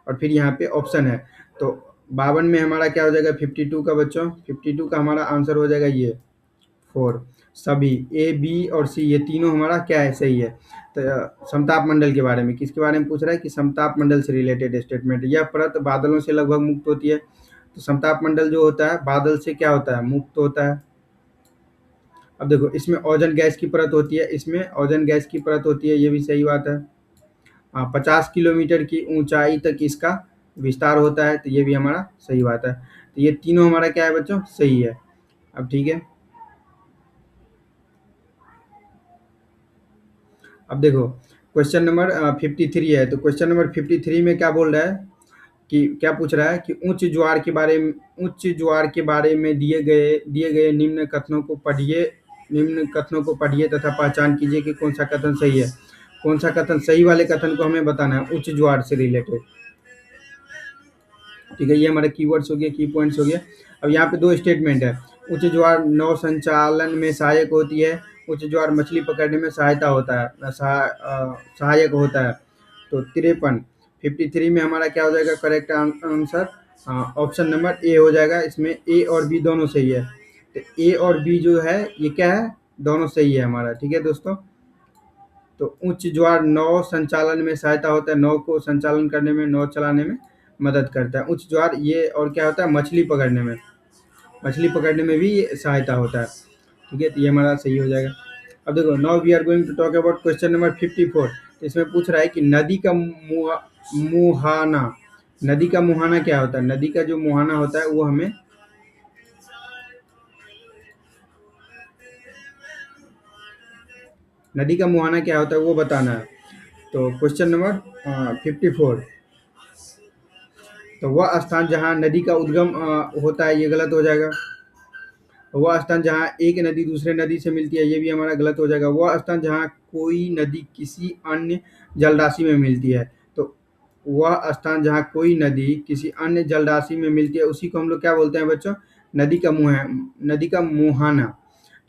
और फिर यहाँ पे ऑप्शन है। तो 52 में हमारा क्या हो जाएगा, 52 का बच्चों, 52 का हमारा आंसर हो जाएगा ये 4। सभी A B और C ये तीनों हमारा क्या है, सही है। तो समताप मंडल के बारे में, किसके बारे में पूछ रहा है कि समताप मंडल से रिलेटेड स्टेटमेंट। यह परत बादलों से लगभग मुक्त होती है। तो समताप मंडल जो होता है बादल से क्या होता है, मुक्त होता है। अब देखो इसमें ओजोन गैस की परत होती है, इसमें ओजोन गैस की परत होती है, ये भी सही बात है। 50 किलोमीटर की ऊंचाई तक इसका विस्तार होता है, तो ये भी हमारा सही बात है। तो ये तीनों हमारा क्या है बच्चों, सही है। अब ठीक है, अब देखो क्वेश्चन नंबर 53 है। तो क्वेश्चन नंबर 53 में क्या बोल रहा है कि, क्या पूछ रहा है कि उच्च ज्वार के बारे में दिए गए निम्न कथनों को पढ़िए तथा पहचान कीजिए कि कौन सा कथन सही है। कौन सा कथन, सही वाले कथन को हमें बताना है उच्च ज्वार से रिलेटेड। ठीक है, ये हमारे कीवर्ड्स हो गए, की पॉइंट्स हो गए। अब यहाँ पे 2 स्टेटमेंट है। उच्च ज्वार नौ संचालन में सहायक होती है, उच्च ज्वार मछली पकड़ने में सहायता होता है, सहायक होता है। तो 53 में हमारा क्या हो जाएगा, correct answer option number A हो जाएगा। इसमें ए और बी दोनों सही है। तो ए और बी जो है ये क्या है, दोनों सही है हमारा। ठीक है दोस्तों, तो उच्च ज्वार नौ संचालन में सहायता होता है, नौ को संचालन करने में, नौ चलाने में मदद करता है उच्च ज्वार। ये और क्या होता है, मछली पकड़ने में, मछली पकड़ने में भी ये सहायता होता है। ठीक है, तो ये हमारा सही हो जाएगा। अब देखो, now we are going to talk about question number 54। तो इसमें पूछ रहा है कि नदी का मुहाना, नदी का मुहाना क्या होता है। नदी का जो मुहाना होता है वो हमें, नदी का मुहाना क्या होता है वो बताना है। तो क्वेश्चन नंबर 54, तो वह स्थान जहाँ नदी का उद्गम होता है, ये गलत हो जाएगा। वह स्थान जहाँ एक नदी दूसरे नदी से मिलती है, ये भी हमारा गलत हो जाएगा। वह स्थान जहाँ कोई नदी किसी अन्य जलराशि में मिलती है, तो वह स्थान जहाँ कोई नदी किसी अन्य जलराशि में मिलती है उसी को हम लोग क्या बोलते हैं बच्चों, नदी का मुहाना।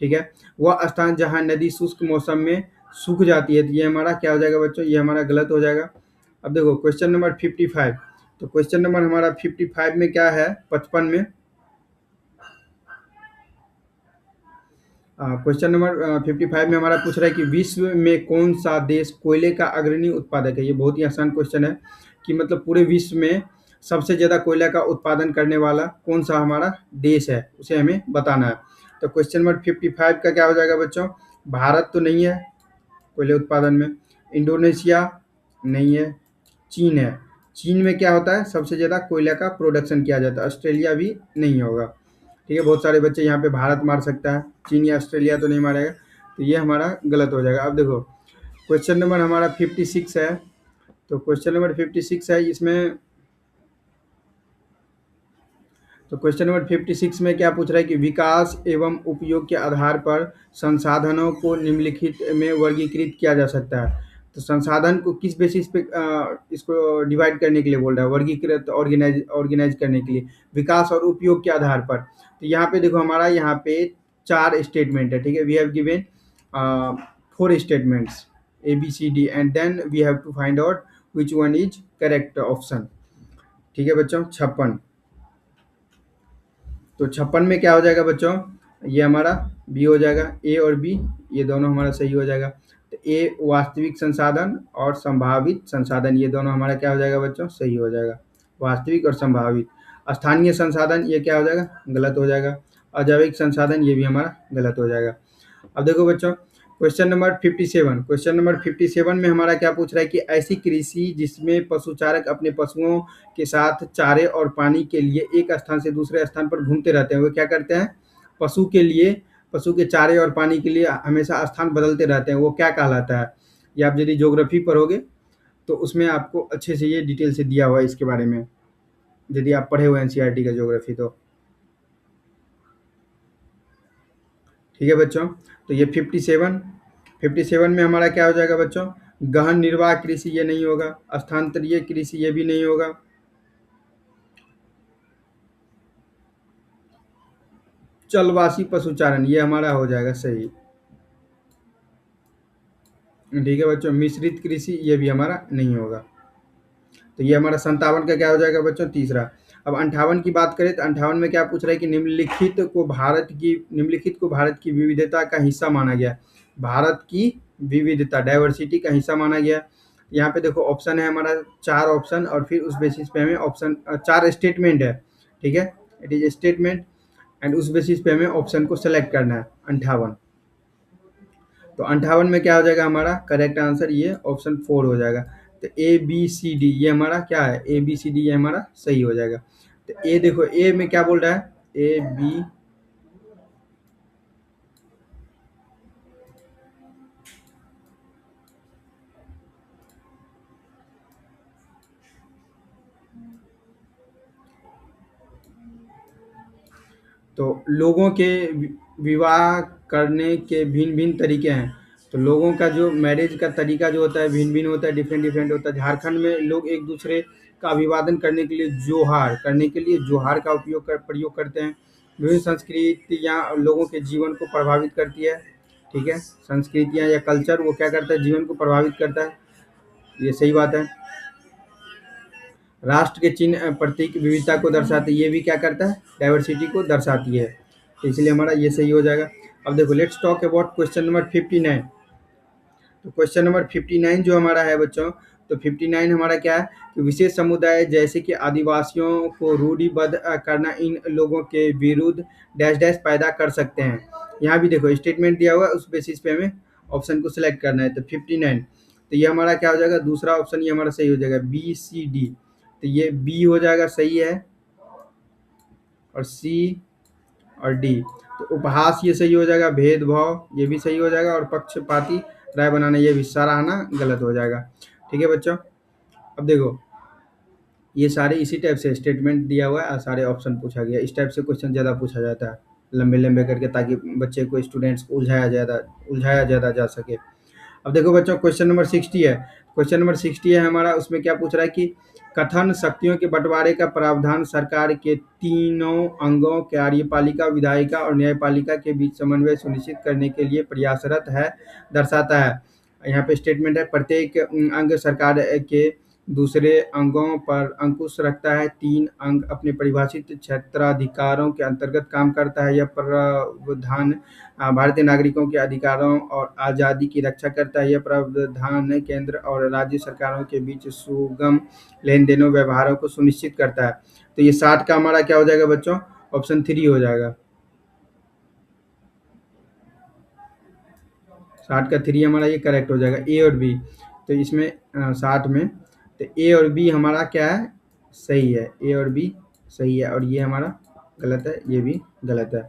ठीक है, वह स्थान जहाँ नदी शुष्क मौसम में सूख जाती है, तो ये हमारा क्या हो जाएगा बच्चों, ये हमारा गलत हो जाएगा। अब देखो क्वेश्चन नंबर 55। तो क्वेश्चन नंबर हमारा 55 में क्या है, 55 में, क्वेश्चन नंबर 55 में हमारा पूछ रहा है कि विश्व में कौन सा देश कोयले का अग्रणी उत्पादक है। ये बहुत ही आसान क्वेश्चन है कि मतलब पूरे विश्व में सबसे ज़्यादा कोयला का उत्पादन करने वाला कौन सा हमारा देश है, उसे हमें बताना है। तो क्वेश्चन नंबर 55 का क्या हो जाएगा बच्चों, भारत तो नहीं है कोयले उत्पादन में, इंडोनेशिया नहीं है, चीन है। चीन में क्या होता है, सबसे ज़्यादा कोयला का प्रोडक्शन किया जाता है। ऑस्ट्रेलिया भी नहीं होगा। ठीक है, बहुत सारे बच्चे यहाँ पे भारत मार सकता है, चीन या ऑस्ट्रेलिया तो नहीं मारेगा, तो ये हमारा गलत हो जाएगा। अब देखो क्वेश्चन नंबर हमारा 56 है। तो क्वेश्चन नंबर 56 है इसमें। तो क्वेश्चन नंबर 56 में क्या पूछ रहा है कि विकास एवं उपयोग के आधार पर संसाधनों को निम्नलिखित में वर्गीकृत किया जा सकता है। तो संसाधन को किस बेसिस पे इसको डिवाइड करने के लिए बोल रहा है, वर्गीकृत ऑर्गेनाइज ऑर्गेनाइज करने के लिए, विकास और उपयोग के आधार पर। तो यहाँ पे देखो हमारा यहाँ पे 4 स्टेटमेंट है, ठीक है। We have given 4 statements A B C D and then we have to find out which one is correct option, ठीक है बच्चों। 56, तो 56 में क्या हो जाएगा बच्चों, ये हमारा बी हो जाएगा, ए और बी ये दोनों हमारा सही हो जाएगा। तो ए वास्तविक संसाधन और संभावित संसाधन ये दोनों हमारा क्या हो जाएगा बच्चों, सही हो जाएगा। वास्तविक और संभावित। स्थानीय संसाधन ये क्या हो जाएगा, गलत हो जाएगा। अजैविक संसाधन ये भी हमारा गलत हो जाएगा। अब देखो बच्चों क्वेश्चन नंबर 57, क्वेश्चन नंबर 57 में हमारा क्या पूछ रहा है कि ऐसी कृषि जिसमें पशुचारक अपने पशुओं के साथ चारे और पानी के लिए एक स्थान से दूसरे स्थान पर घूमते रहते हैं, वो क्या करते हैं, पशु के लिए, पशु के चारे और पानी के लिए हमेशा स्थान बदलते रहते हैं, वो क्या कहलाता है। ये आप यदि ज्योग्राफी पढ़ोगे तो उसमें आपको अच्छे से ये डिटेल से दिया हुआ है इसके बारे में, यदि आप पढ़े हुए एनसीईआरटी का ज्योग्राफी तो, ठीक है बच्चों। तो ये 57 में हमारा क्या हो जाएगा बच्चों, गहन निर्वाह कृषि ये नहीं होगा, स्थानांतरीय कृषि ये भी नहीं होगा, चलवासी पशुचारण ये हमारा हो जाएगा सही, ठीक है बच्चों। मिश्रित कृषि ये भी हमारा नहीं होगा। तो ये हमारा 57 का क्या हो जाएगा बच्चों, तीसरा। अब 58 की बात करें तो 58 में क्या पूछ रहा है कि निम्नलिखित को भारत की विविधता का हिस्सा माना गया। भारत की विविधता, डाइवर्सिटी का हिस्सा माना गया। यहाँ पे देखो ऑप्शन है हमारा 4 ऑप्शन, और फिर उस बेसिस पे हमें ऑप्शन 4 स्टेटमेंट है, ठीक है। इट इज स्टेटमेंट एंड उस बेसिस पे हमें ऑप्शन को सेलेक्ट करना है 58। तो 58 में क्या हो जाएगा हमारा करेक्ट आंसर, ये ऑप्शन 4 हो जाएगा। तो ए बी सी डी ये हमारा क्या है, ए बी सी डी ये हमारा सही हो जाएगा। तो ए देखो, ए में क्या बोल रहा है, ए बी, तो लोगों के विवाह करने के भिन्न भिन्न तरीके हैं। तो लोगों का जो मैरिज का तरीका जो होता है भिन्न भिन्न होता है, डिफरेंट डिफरेंट होता है। झारखंड में लोग एक दूसरे का अभिवादन करने के लिए जोहार का प्रयोग करते हैं। विभिन्न संस्कृतियाँ लोगों के जीवन को प्रभावित करती है, ठीक है। संस्कृतियाँ या कल्चर वो क्या करता है, जीवन को प्रभावित करता है, ये सही बात है। राष्ट्र के चिन्ह प्रतीक विविधता को दर्शाते, ये भी क्या करता है, डाइवर्सिटी को दर्शाती है। तो इसलिए हमारा ये सही हो जाएगा। अब देखो let's talk about question number 59। तो क्वेश्चन नंबर 59 जो हमारा है बच्चों, तो 59 हमारा क्या है कि विशेष समुदाय जैसे कि आदिवासियों को रूढ़िबद्ध करना इन लोगों के विरुद्ध डैश डैश पैदा कर सकते हैं। यहाँ भी देखो स्टेटमेंट दिया हुआ है, उस बेसिस पे हमें ऑप्शन को सिलेक्ट करना है। तो 59, तो ये हमारा क्या हो जाएगा, दूसरा ऑप्शन ये हमारा सही हो जाएगा, बी सी डी। तो ये बी हो जाएगा सही है, और सी और डी। तो उपहास ये सही हो जाएगा, भेदभाव ये भी सही हो जाएगा, और पक्षपाती राय बनाना ये भी, सराहना गलत हो जाएगा, ठीक है बच्चों। अब देखो ये सारे इसी टाइप से स्टेटमेंट दिया हुआ है और सारे ऑप्शन पूछा गया, इस टाइप से क्वेश्चन ज़्यादा पूछा जाता है, लंबे लंबे करके, ताकि बच्चे को, स्टूडेंट्स को उलझाया ज़्यादा जा सके। अब देखो बच्चों क्वेश्चन नंबर 60 है, क्वेश्चन नंबर 60 है हमारा, उसमें क्या पूछ रहा है कि कथन शक्तियों के बंटवारे का प्रावधान सरकार के तीनों अंगों, कार्यपालिका, विधायिका और न्यायपालिका के बीच समन्वय सुनिश्चित करने के लिए प्रयासरत है, दर्शाता है। यहाँ पे स्टेटमेंट है, प्रत्येक अंग सरकार के दूसरे अंगों पर अंकुश रखता है। 3 अंग अपने परिभाषित क्षेत्राधिकारों के अंतर्गत काम करता है। यह प्रावधान भारतीय नागरिकों के अधिकारों और आज़ादी की रक्षा करता है। यह प्रावधान केंद्र और राज्य सरकारों के बीच सुगम लेन देनों व्यवहारों को सुनिश्चित करता है। तो ये 60 का हमारा क्या हो जाएगा बच्चों, ऑप्शन 3 हो जाएगा। 60 का 3 हमारा ये करेक्ट हो जाएगा, ए और बी। तो इसमें 60 में तो ए और बी हमारा क्या है, सही है, ए और बी सही है, और ये हमारा गलत है, ये भी गलत है।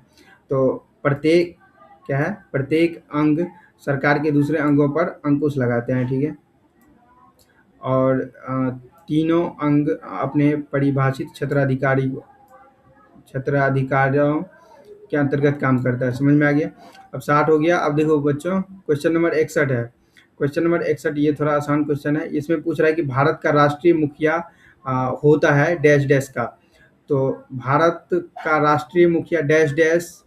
तो प्रत्येक क्या है, प्रत्येक अंग सरकार के दूसरे अंगों पर अंकुश लगाते हैं, ठीक है। और तीनों अंग अपने परिभाषित क्षेत्राधिकारियों के अंतर्गत काम करता है। समझ में आ गया? अब 60 हो गया। अब देखो बच्चों, क्वेश्चन नंबर 61 है। क्वेश्चन नंबर 61 ये थोड़ा आसान क्वेश्चन है। इसमें पूछ रहा है कि भारत का राष्ट्रीय मुखिया होता है डैश डैश का। तो भारत का राष्ट्रीय मुखिया डैश डैश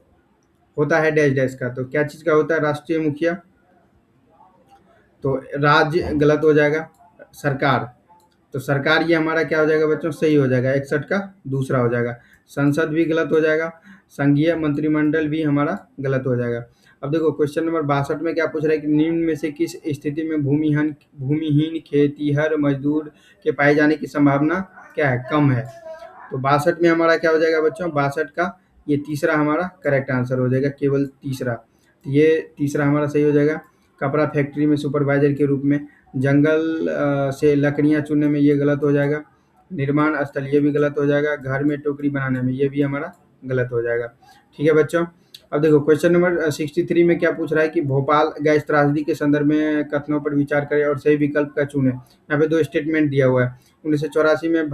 होता है डैश डैश का। तो क्या चीज़ का होता है राष्ट्रीय मुखिया? तो राज्य गलत हो जाएगा, सरकार। तो सरकार ये हमारा क्या हो जाएगा बच्चों? सही हो जाएगा, 61 का दूसरा हो जाएगा। संसद भी गलत हो जाएगा, संघीय मंत्रिमंडल भी हमारा गलत हो जाएगा। अब देखो क्वेश्चन नंबर 62 में क्या पूछ रहा है कि निम्न में से किस स्थिति में भूमिहीन खेतीहर मजदूर के पाए जाने की संभावना क्या है? कम है। तो 62 में हमारा क्या हो जाएगा बच्चों? 62 का ये तीसरा हमारा करेक्ट आंसर हो जाएगा, केवल तीसरा। तो ये तीसरा हमारा सही हो जाएगा। कपड़ा फैक्ट्री में सुपरवाइजर के रूप में, जंगल से लकड़ियाँ चुनने में ये गलत हो जाएगा। निर्माण स्थल ये भी गलत हो जाएगा। घर में टोकरी बनाने में ये भी हमारा गलत हो जाएगा। ठीक है बच्चों। अब देखो क्वेश्चन नंबर 63 में क्या पूछ रहा है कि भोपाल गैस त्रासदी के संदर्भ में कथनों पर विचार करें और सही विकल्प का चुनें। यहाँ पे दो स्टेटमेंट दिया हुआ है। 1984 में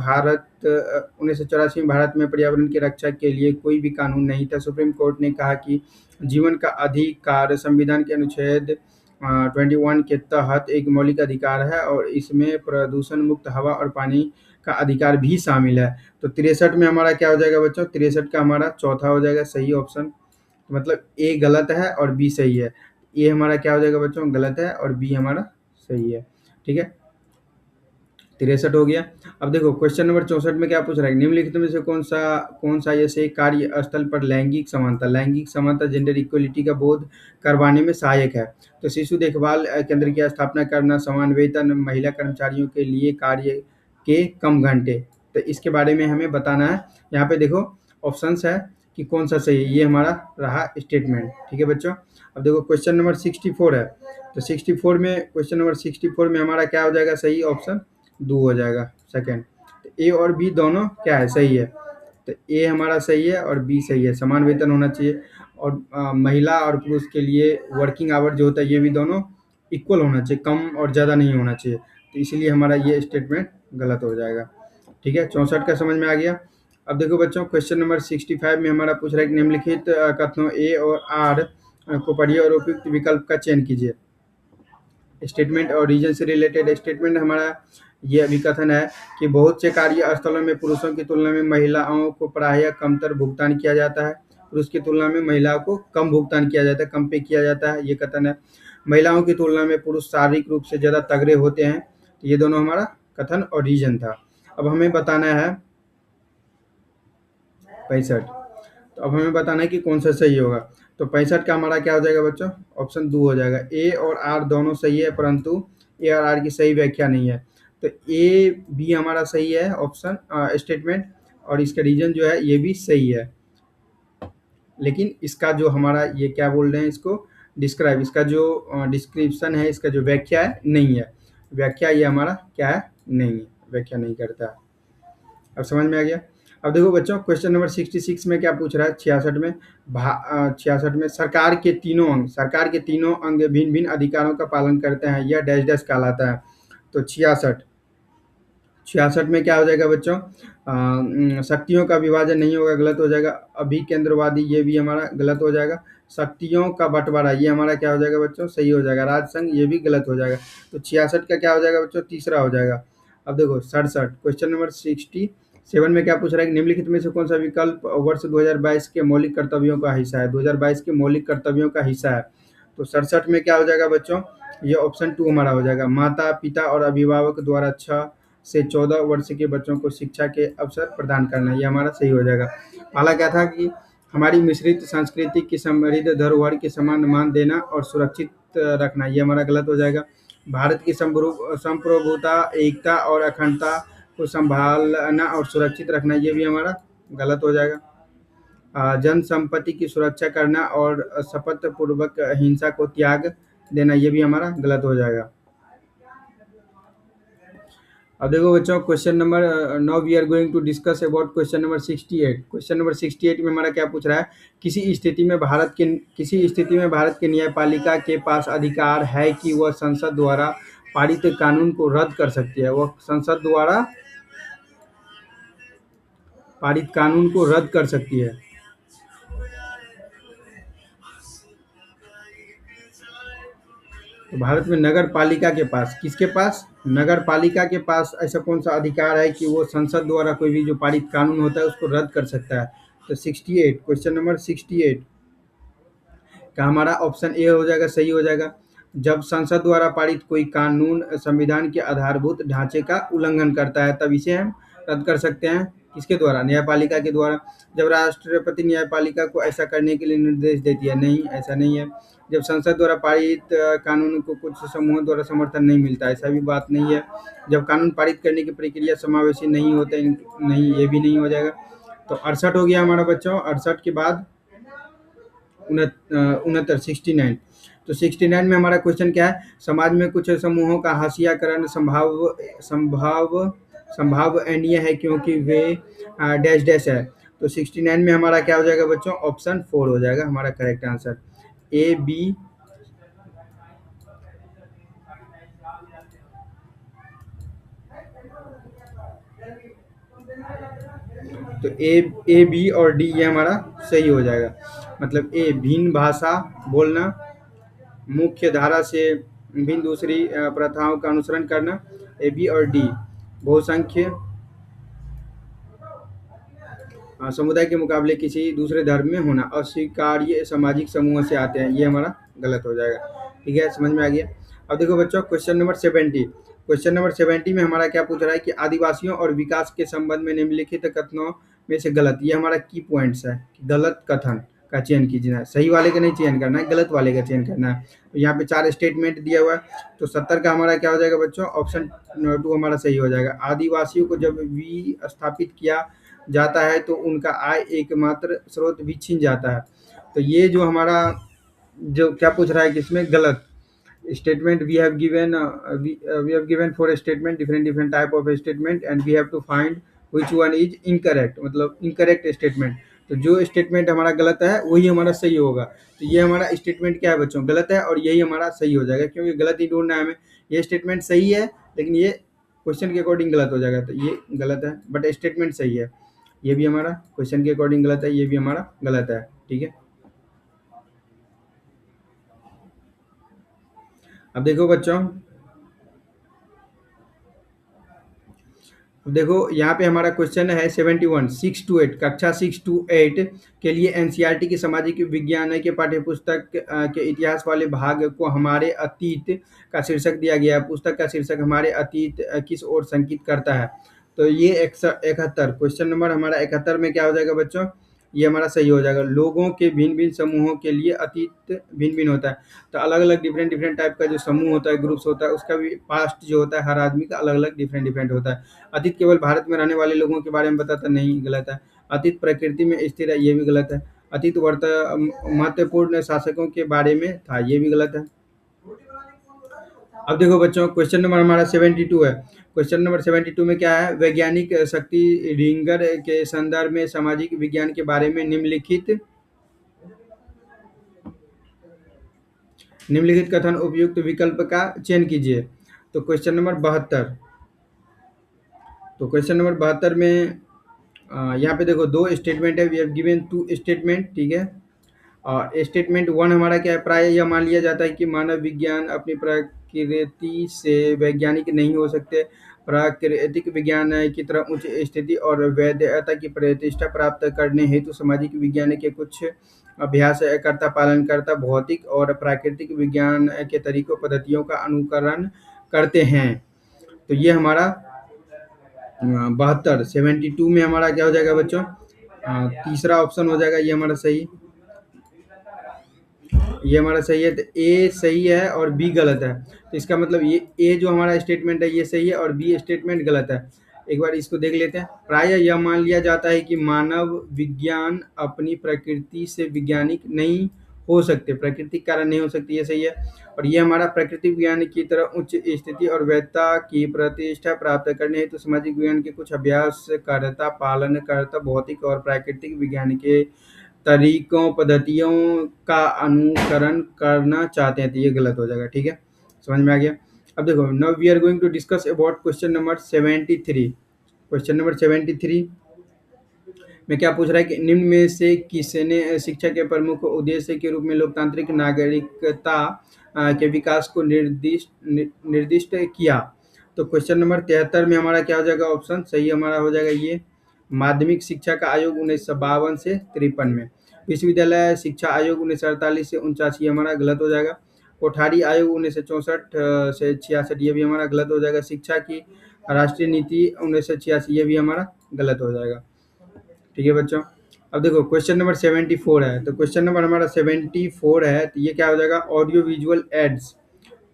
भारत में पर्यावरण की रक्षा के लिए कोई भी कानून नहीं था। सुप्रीम कोर्ट ने कहा कि जीवन का अधिकार संविधान के अनुच्छेद 21 के तहत एक मौलिक अधिकार है और इसमें प्रदूषण मुक्त हवा और पानी का अधिकार भी शामिल है। तो 63 में हमारा क्या हो जाएगा बच्चों? 63 का हमारा चौथा हो जाएगा सही ऑप्शन। मतलब ए गलत है और बी सही है। ए हमारा क्या हो जाएगा बच्चों? गलत है और बी हमारा सही है। ठीक है, 63 हो गया। अब देखो क्वेश्चन नंबर 64 में क्या पूछ रहा है? निम्नलिखित में से कौन सा ऐसे कार्य स्थल पर लैंगिक समानता जेंडर इक्वलिटी का बोध करवाने में सहायक है? तो शिशु देखभाल केंद्र की स्थापना करना, समान वेतन, महिला कर्मचारियों के लिए कार्य के कम घंटे। तो इसके बारे में हमें बताना है। यहाँ पे देखो ऑप्शंस है कि कौन सा सही है। ये हमारा रहा स्टेटमेंट। ठीक है बच्चों। अब देखो क्वेश्चन नंबर 64 है। तो 64 में क्वेश्चन नंबर 64 में हमारा क्या हो जाएगा? सही ऑप्शन 2 हो जाएगा, सेकंड। तो ए और बी दोनों क्या है? सही है। तो ए हमारा सही है और बी सही है। समान वेतन होना चाहिए और महिला और पुरुष के लिए वर्किंग आवर जो होता है ये भी दोनों इक्वल होना चाहिए, कम और ज़्यादा नहीं होना चाहिए। तो इसीलिए हमारा ये स्टेटमेंट गलत हो जाएगा। ठीक है, 64 का समझ में आ गया। अब देखो बच्चों क्वेश्चन नंबर 65 में हमारा पूछ रहा है कि निम्नलिखित कथनों ए और आर को पढ़िए और उपयुक्त विकल्प का चयन कीजिए। स्टेटमेंट और रीजन से रिलेटेड स्टेटमेंट हमारा ये अभिकथन है कि बहुत से कार्यस्थलों में पुरुषों की तुलना में महिलाओं को प्रायः कमतर भुगतान किया जाता है। पुरुष की तुलना में महिलाओं को कम भुगतान किया जाता है, कम पे किया जाता है, ये कथन है। महिलाओं की तुलना में पुरुष शारीरिक रूप से ज़्यादा तगड़े होते हैं। तो ये दोनों हमारा कथन और रीजन था। अब हमें बताना है 65। तो अब हमें बताना है कि कौन सा सही होगा। तो 65 का हमारा क्या हो जाएगा बच्चों? ऑप्शन 2 हो जाएगा। ए और आर दोनों सही है परंतु ए और आर की सही व्याख्या नहीं है। तो ए भी हमारा सही है ऑप्शन स्टेटमेंट, और इसका रीजन जो है ये भी सही है। लेकिन इसका जो हमारा ये क्या बोल रहे हैं इसको डिस्क्राइब, इसका जो डिस्क्रिप्शन है, इसका जो व्याख्या है नहीं है। व्याख्या ये हमारा क्या है? नहीं है, व्याख्या नहीं करता है। अब समझ में आ गया। अब देखो बच्चों क्वेश्चन नंबर 66 में क्या पूछ रहा है? 66 में 66 में सरकार के तीनों अंग भिन्न भिन्न अधिकारों का पालन करते हैं, यह डैश डैश कहलाता है। तो 66 में क्या हो जाएगा बच्चों? शक्तियों का विभाजन नहीं होगा, गलत हो जाएगा। अभिकेंद्रवादी ये भी हमारा गलत हो जाएगा। शक्तियों का बंटवारा ये हमारा क्या हो जाएगा बच्चों? सही हो जाएगा। राजसंघ ये भी गलत हो जाएगा। तो 66 का क्या हो जाएगा बच्चों? तीसरा हो जाएगा। अब देखो 67 क्वेश्चन नंबर 67 में क्या पूछ रहा है कि निम्नलिखित में से कौन सा विकल्प वर्ष 2022 के मौलिक कर्तव्यों का हिस्सा है? 2022 के मौलिक कर्तव्यों का हिस्सा है। तो 67 में क्या हो जाएगा बच्चों? ये ऑप्शन 2 हमारा हो जाएगा। माता पिता और अभिभावक द्वारा 6 से 14 वर्ष के बच्चों को शिक्षा के अवसर प्रदान करना, ये हमारा सही हो जाएगा। पहला क्या था कि हमारी मिश्रित संस्कृति की समृद्ध धरोहर के समान मान देना और सुरक्षित रखना, ये हमारा गलत हो जाएगा। भारत की संप्रभुता, एकता और अखंडता को संभालना और सुरक्षित रखना, ये भी हमारा गलत हो जाएगा। जन संपत्ति की सुरक्षा करना और शपथ पूर्वक हिंसा को त्याग देना, ये भी हमारा गलत हो जाएगा। अब देखो बच्चों, question number now we are going to discuss about question number 68। Question number 68 में हमारा क्या पूछ रहा है, किसी स्थिति में भारत के न्यायपालिका के पास अधिकार है कि वह संसद द्वारा पारित कानून को रद्द कर सकती है। वह संसद द्वारा पारित कानून को रद्द कर सकती है। तो भारत में नगर पालिका के पास, किसके पास, नगर पालिका के पास ऐसा कौन सा अधिकार है कि वो संसद द्वारा कोई भी जो पारित कानून होता है उसको रद्द कर सकता है। तो 68, क्वेश्चन नंबर 68 का हमारा ऑप्शन ए हो जाएगा, सही हो जाएगा। जब संसद द्वारा पारित कोई कानून संविधान के आधारभूत ढांचे का उल्लंघन करता है तब इसे हम रद्द कर सकते हैं। किसके द्वारा, न्यायपालिका के द्वारा। जब राष्ट्रपति न्यायपालिका को ऐसा करने के लिए निर्देश देती है, नहीं, ऐसा नहीं है। जब संसद द्वारा पारित कानून को कुछ समूहों द्वारा समर्थन नहीं मिलता, ऐसा भी बात नहीं है। जब कानून पारित करने की प्रक्रिया समावेशी नहीं होते, नहीं, ये भी नहीं हो जाएगा। तो 68 हो गया हमारा बच्चों। 68 के बाद 69, 69। तो 69 में हमारा क्वेश्चन क्या है, समाज में कुछ समूहों का हाशियाकरण संभावनीय है क्योंकि वे डैश डैश है। तो 69 में हमारा क्या हो जाएगा बच्चों, ऑप्शन 4 हो जाएगा हमारा करेक्ट आंसर, ए बी। तो ए बी और डी ये हमारा सही हो जाएगा। मतलब ए, भिन्न भाषा बोलना, मुख्य धारा से भिन्न दूसरी प्रथाओं का अनुसरण करना, ए बी और डी। बहुसंख्य समुदाय के मुकाबले किसी दूसरे धर्म में होना, अस्वीकार्य सामाजिक समूह से आते हैं, ये हमारा गलत हो जाएगा। ठीक है, समझ में आ गया। अब देखो बच्चों, क्वेश्चन नंबर 70। क्वेश्चन नंबर 70 में हमारा क्या पूछ रहा है कि आदिवासियों और विकास के संबंध में निम्नलिखित कथनों में से गलत, ये हमारा की पॉइंट्स है कि गलत कथन का चयन कीजिए। सही वाले का नहीं चयन करना है, गलत वाले का चयन करना है। तो यहाँ पे 4 स्टेटमेंट दिया हुआ है। तो 70 का हमारा क्या हो जाएगा बच्चों, ऑप्शन 2 हमारा सही हो जाएगा। आदिवासियों को जब विस्थापित किया जाता है तो उनका आय एकमात्र स्रोत भी छीन जाता है। तो ये जो हमारा जो क्या पूछ रहा है कि इसमें गलत statement, we have given 4 statement, different type of statement and we have to find which one is incorrect, मतलब इनकरेक्ट स्टेटमेंट। तो जो स्टेटमेंट हमारा गलत है वही हमारा सही होगा। तो ये हमारा स्टेटमेंट क्या है बच्चों, गलत है, और यही हमारा सही हो जाएगा, क्योंकि गलत ही ढूंढना है हमें। ये स्टेटमेंट सही है लेकिन ये क्वेश्चन के अकॉर्डिंग गलत हो जाएगा, तो ये गलत है, बट स्टेटमेंट सही है। ये भी हमारा क्वेश्चन के अकॉर्डिंग गलत है, ये भी हमारा गलत है। ठीक है, अब देखो बच्चों, अब देखो यहाँ पे हमारा क्वेश्चन है 71, 6 to 8, कक्षा 6 to 8 के लिए एनसीईआरटी की सामाजिक विज्ञान के पाठ्यपुस्तक के इतिहास वाले भाग को हमारे अतीत का शीर्षक दिया गया है। पुस्तक का शीर्षक हमारे अतीत किस ओर संकेत करता है। तो ये 71, क्वेश्चन नंबर हमारा 71 में क्या हो जाएगा बच्चों, ये हमारा सही हो जाएगा। लोगों के भिन्न भिन्न समूहों के लिए अतीत भिन्न भिन्न होता है। तो अलग अलग डिफरेंट टाइप का जो समूह होता है, ग्रुप्स होता है, उसका भी पास्ट जो होता है हर आदमी का अलग अलग डिफरेंट होता है। अतीत केवल भारत में रहने वाले लोगों के बारे में बताता नहीं, गलत है। अतीत प्रकृति में स्थिर है, ये भी गलत है। अतीत महत्वपूर्ण शासकों के बारे में था, ये भी गलत है। अब देखो बच्चों, क्वेश्चन नंबर हमारा 72 है। क्वेश्चन नंबर 72 में क्या है, वैज्ञानिक शक्ति रिंगर के संदर्भ में सामाजिक विज्ञान के बारे में निम्नलिखित कथन उपयुक्त विकल्प का चयन कीजिए। तो क्वेश्चन नंबर 72, तो क्वेश्चन नंबर 72 में यहाँ पे देखो 2 स्टेटमेंट है, वी हैव गिवन 2 स्टेटमेंट। ठीक है, और स्टेटमेंट 1 हमारा क्या है, प्राय यह मान लिया जाता है कि मानव विज्ञान अपनी प्रकृति से वैज्ञानिक नहीं हो सकते। प्राकृतिक विज्ञान की तरह उच्च स्थिति और वैधता की प्रतिष्ठा प्राप्त करने हेतु सामाजिक विज्ञान के कुछ अभ्यास करता, पालन करता, भौतिक और प्राकृतिक विज्ञान के तरीकों पद्धतियों का अनुकरण करते हैं। तो ये हमारा 72, 72 में हमारा क्या हो जाएगा बच्चों, तीसरा ऑप्शन हो जाएगा, ये हमारा सही, ये हमारा सही है। तो ए सही है और बी गलत है। तो इसका मतलब ये ए जो हमारा स्टेटमेंट है ये सही है और बी स्टेटमेंट गलत है। एक बार इसको देख लेते हैं। प्राय यह मान लिया जाता है कि मानव विज्ञान अपनी प्रकृति से वैज्ञानिक नहीं हो सकते, प्राकृतिक कारण नहीं हो सकती, ये सही है। और ये हमारा प्राकृतिक विज्ञान की तरह उच्च स्थिति और वैधता की प्रतिष्ठा प्राप्त करने हेतु सामाजिक विज्ञान के कुछ अभ्यास करता पालन करता भौतिक और प्राकृतिक विज्ञान के तरीकों पद्धतियों का अनुकरण करना चाहते हैं, तो ये गलत हो जाएगा। ठीक है, समझ में आ गया। अब देखो, now we are going to discuss about question number 73। Question number 73 में क्या पूछ रहा है कि निम्न में से किसने शिक्षा के प्रमुख उद्देश्य के रूप में लोकतांत्रिक नागरिकता के विकास को निर्दिष्ट किया। तो क्वेश्चन नंबर 73 में हमारा क्या हो जाएगा, ऑप्शन सही हमारा हो जाएगा ये माध्यमिक शिक्षा का आयोग 1952 से 53 में, विश्वविद्यालय शिक्षा आयोग 1948 से 89 हमारा गलत हो जाएगा, कोठारी आयोग 1964 से 66 ये भी हमारा गलत हो जाएगा, शिक्षा की राष्ट्रीय नीति 1986 ये भी हमारा गलत हो जाएगा। ठीक है बच्चों, अब देखो क्वेश्चन नंबर 74 है, तो क्वेश्चन नंबर हमारा 74 है, तो ये क्या हो जाएगा, audio visual aids.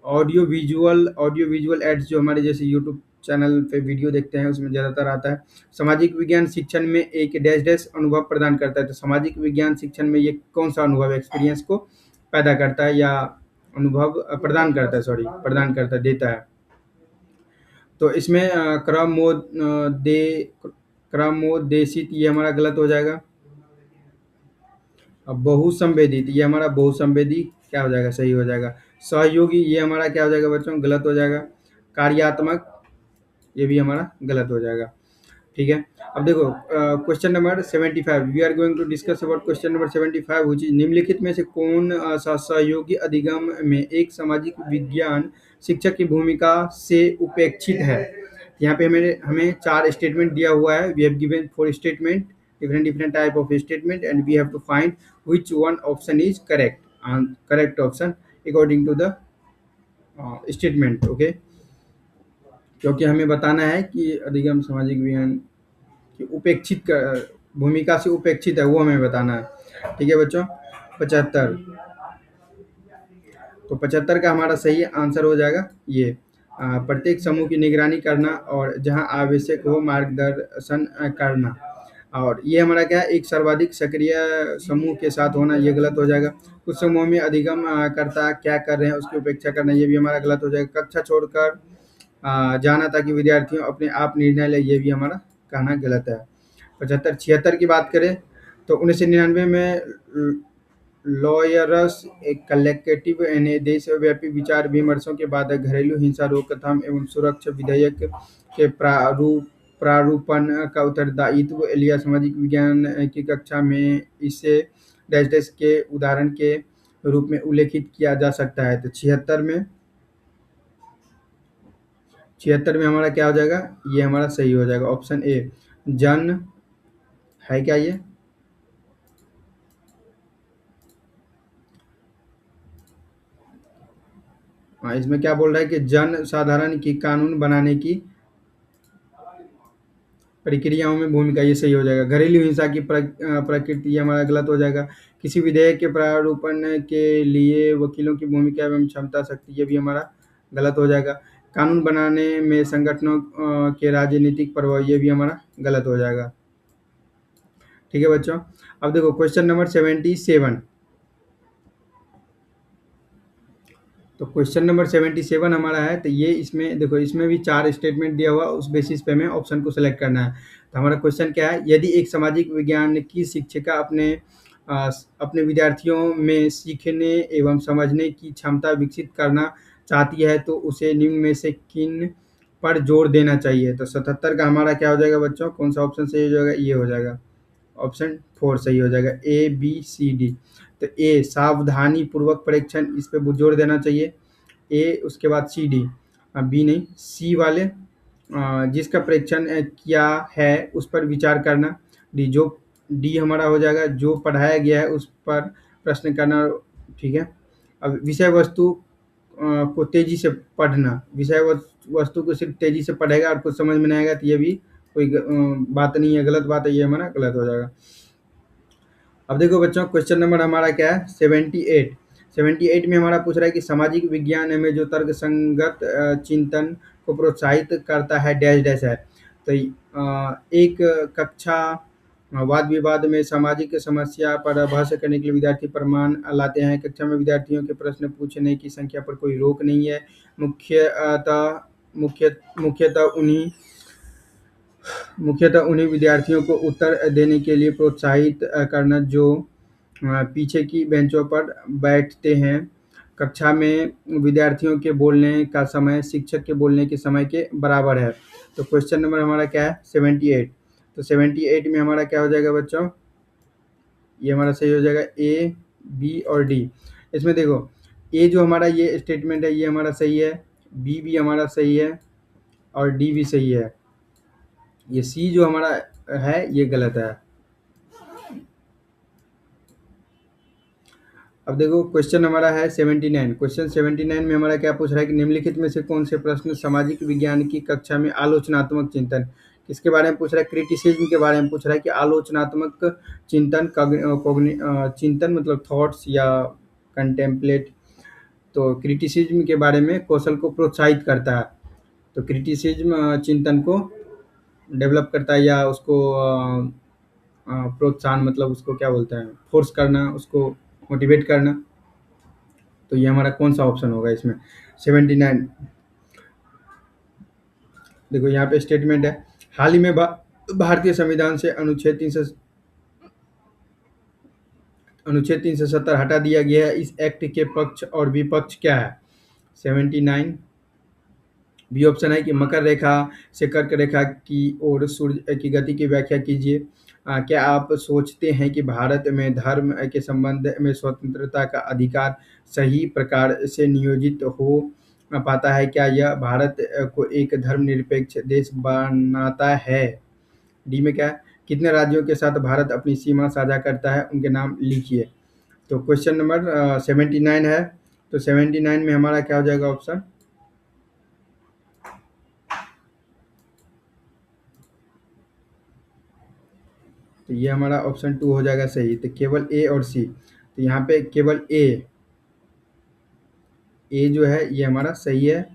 Audio visual aids जो हमारे जैसे यूट्यूब चैनल पे वीडियो देखते हैं उसमें ज़्यादातर आता है। सामाजिक विज्ञान शिक्षण में एक डैश डैश अनुभव प्रदान करता है, तो सामाजिक विज्ञान शिक्षण में ये कौन सा अनुभव एक्सपीरियंस को पैदा करता है या अनुभव प्रदान करता है, सॉरी प्रदान करता है, देता है। तो इसमें क्रमोदेशित ये हमारा गलत हो जाएगा। अब बहुसंवेदित ये हमारा बहुसंवेदी क्या हो जाएगा, सही हो जाएगा। सहयोगी ये हमारा क्या हो जाएगा बच्चों, गलत हो जाएगा। कार्यात्मक ये भी हमारा गलत हो जाएगा। ठीक है, अब देखो question number 75 we are going to discuss about question number 75 which is निम्नलिखित में से कौन सा सहयोगी अधिगम में एक सामाजिक विज्ञान शिक्षक की भूमिका से उपेक्षित है। यहाँ पे हमें 4 स्टेटमेंट दिया हुआ है, we have given 4 statement, different type of statement and we have to find which one option is correct and correct option according to the statement। Okay, क्योंकि हमें बताना है कि अधिगम सामाजिक विज्ञान की उपेक्षित भूमिका से उपेक्षित है, वो हमें बताना है। ठीक है बच्चों, 75, तो 75 का हमारा सही आंसर हो जाएगा ये प्रत्येक समूह की निगरानी करना और जहां आवश्यक हो मार्गदर्शन करना। और ये हमारा क्या है, एक सर्वाधिक सक्रिय समूह के साथ होना, ये गलत हो जाएगा। कुछ समूह में अधिगम करता क्या कर रहे हैं उसकी उपेक्षा करना, ये भी हमारा गलत हो जाएगा। कक्षा छोड़कर जाना ताकि विद्यार्थियों अपने आप निर्णय ले, ये भी हमारा कहना गलत है। 75 76 की बात करें तो 1999 में लॉयर्स एक कलेक्टिव यानी देशव्यापी विचार विमर्शों के बाद घरेलू हिंसा रोकथाम एवं सुरक्षा विधेयक के प्रारूपण का उत्तरदायित्व लिया। सामाजिक विज्ञान की कक्षा में इसे डैश डैश के उदाहरण के रूप में उल्लेखित किया जा सकता है। तो 76 में हमारा क्या हो जाएगा, ये हमारा सही हो जाएगा, ऑप्शन ए जन है क्या ये। हाँ, इसमें क्या बोल रहा है कि जन साधारण की कानून बनाने की प्रक्रियाओं में भूमिका, ये सही हो जाएगा। घरेलू हिंसा की प्रकृति, ये हमारा गलत हो जाएगा। किसी विधेयक के प्रारूपण के लिए वकीलों की भूमिका एवं क्षमता शक्ति, ये भी हमारा गलत हो जाएगा। कानून बनाने में संगठनों के राजनीतिक प्रभाव, ये भी हमारा गलत हो जाएगा। ठीक है बच्चों, अब देखो क्वेश्चन नंबर 77, तो क्वेश्चन नंबर 77 हमारा है, तो ये इसमें देखो इसमें भी 4 स्टेटमेंट दिया हुआ, उस बेसिस पे हमें ऑप्शन को सिलेक्ट करना है। तो हमारा क्वेश्चन क्या है, यदि एक सामाजिक विज्ञान की शिक्षिका अपने विद्यार्थियों में सीखने एवं समझने की क्षमता विकसित करना चाहती है तो उसे निम्न में से किन पर जोर देना चाहिए। तो 77 का हमारा क्या हो जाएगा बच्चों, कौन सा ऑप्शन सही हो जाएगा, ये हो जाएगा, ऑप्शन 4 सही हो जाएगा, ए बी सी डी। तो ए सावधानी पूर्वक परीक्षण, इस पे जोर देना चाहिए, ए, उसके बाद सी डी, बी नहीं, सी वाले जिसका परीक्षण किया है उस पर विचार करना, डी हमारा हो जाएगा जो पढ़ाया गया है उस पर प्रश्न करना। ठीक है, अब विषय वस्तु को तेजी से पढ़ना, विषय वस्तु को सिर्फ तेजी से पढ़ेगा और कुछ समझ में नहीं आएगा तो ये भी कोई बात नहीं है, गलत बात है, ये हमारा गलत हो जाएगा। अब देखो बच्चों क्वेश्चन नंबर हमारा क्या है, 78 में हमारा पूछ रहा है कि सामाजिक विज्ञान में जो तर्क संगत चिंतन को प्रोत्साहित करता है डैश डैश है। तो एक कक्षा वाद विवाद में सामाजिक समस्या पर बहस करने के लिए विद्यार्थी प्रमाण लाते हैं। कक्षा में विद्यार्थियों के प्रश्न पूछने की संख्या पर कोई रोक नहीं है। मुख्यतः उन्हीं मुख्यतः उन्हीं विद्यार्थियों को उत्तर देने के लिए प्रोत्साहित करना जो पीछे की बेंचों पर बैठते हैं। कक्षा में विद्यार्थियों के बोलने का समय शिक्षक के बोलने के समय के बराबर है। तो क्वेश्चन नंबर हमारा क्या है? 78। तो 78 में हमारा क्या हो जाएगा बच्चों? ये हमारा सही हो जाएगा ए, बी और डी। इसमें देखो, ए जो हमारा ये स्टेटमेंट है ये हमारा सही है, बी भी हमारा सही है और डी भी सही है। ये सी जो हमारा है ये गलत है। अब देखो क्वेश्चन हमारा है 79। क्वेश्चन 79 में हमारा क्या पूछ रहा है कि निम्नलिखित में से कौन से प्रश्न सामाजिक विज्ञान की कक्षा में आलोचनात्मक चिंतन, किसके बारे में पूछ रहा है? क्रिटिसिज्म के बारे में पूछ रहा है कि आलोचनात्मक चिंतन चिंतन मतलब थॉट्स या कंटेम्पलेट। तो क्रिटिसिज्म के बारे में कौशल को प्रोत्साहित करता है। तो क्रिटिसिज्म चिंतन को डेवलप करता है या उसको प्रोत्साहन मतलब उसको क्या बोलते हैं, फोर्स करना, उसको मोटिवेट करना। तो ये हमारा कौन सा ऑप्शन होगा इसमें? 79। देखो यहाँ पे स्टेटमेंट है, हाल ही में भारतीय संविधान से अनुच्छेद 370 हटा दिया गया है। इस एक्ट के पक्ष और विपक्ष क्या है? 79 बी ऑप्शन है कि मकर रेखा से कर्क रेखा की ओर सूर्य की गति की व्याख्या कीजिए। क्या आप सोचते हैं कि भारत में धर्म के संबंध में स्वतंत्रता का अधिकार सही प्रकार से नियोजित हो पाता है? क्या यह भारत को एक धर्मनिरपेक्ष देश बनाता है? डी में क्या है? कितने राज्यों के साथ भारत अपनी सीमा साझा करता है, उनके नाम लिखिए। तो क्वेश्चन नंबर 79 है। तो 79 में हमारा क्या हो जाएगा ऑप्शन? तो ये हमारा ऑप्शन 2 हो जाएगा सही। तो केवल ए और सी। तो यहाँ पे केवल ए जो है ये हमारा सही है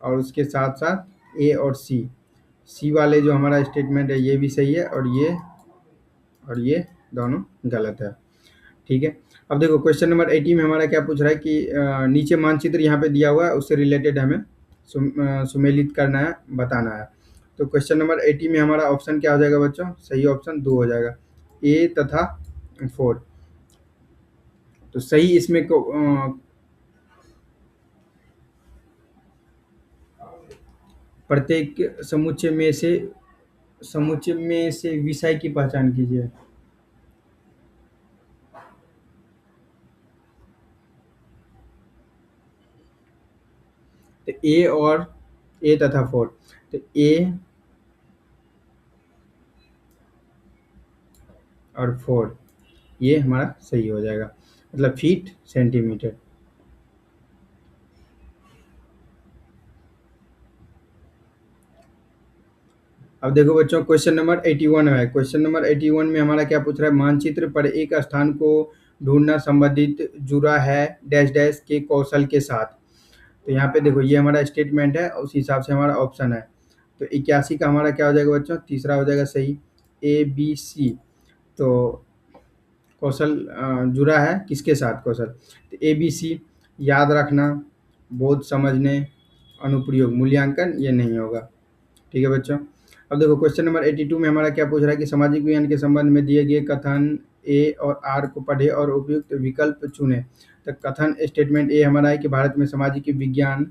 और उसके साथ साथ ए और सी वाले जो हमारा स्टेटमेंट है ये भी सही है और ये दोनों गलत है। ठीक है। अब देखो क्वेश्चन नंबर 80 में हमारा क्या पूछ रहा है कि नीचे मानचित्र यहाँ पे दिया हुआ है उससे रिलेटेड हमें सुमेलित करना है, बताना है। तो क्वेश्चन नंबर 80 में हमारा ऑप्शन क्या हो जाएगा बच्चों? सही ऑप्शन 2 हो जाएगा, ए तथा 4। तो सही इसमें को प्रत्येक समुच्चय में से विषय की पहचान कीजिए। तो ए तथा 4। तो ए और 4 ये हमारा सही हो जाएगा, मतलब फीट सेंटीमीटर। अब देखो बच्चों क्वेश्चन नंबर 81 है। क्वेश्चन नंबर 81 में हमारा क्या पूछ रहा है? मानचित्र पर एक स्थान को ढूंढना संबंधित जुड़ा है डैश डैश के कौशल के साथ। तो यहाँ पे देखो ये हमारा स्टेटमेंट है उस हिसाब से हमारा ऑप्शन है। तो 81 का हमारा क्या हो जाएगा बच्चों? तीसरा हो जाएगा सही, ए बी सी। तो कौशल जुड़ा है किसके साथ कौशल? तो ए बी सी याद रखना, बोध समझने, अनुप्रयोग, मूल्यांकन ये नहीं होगा। ठीक है बच्चों। अब देखो क्वेश्चन नंबर 82 में हमारा क्या पूछ रहा है कि सामाजिक विज्ञान के संबंध में दिए गए कथन ए और आर को पढ़े और उपयुक्त विकल्प चुने। तो कथन स्टेटमेंट ए हमारा है कि भारत में सामाजिक विज्ञान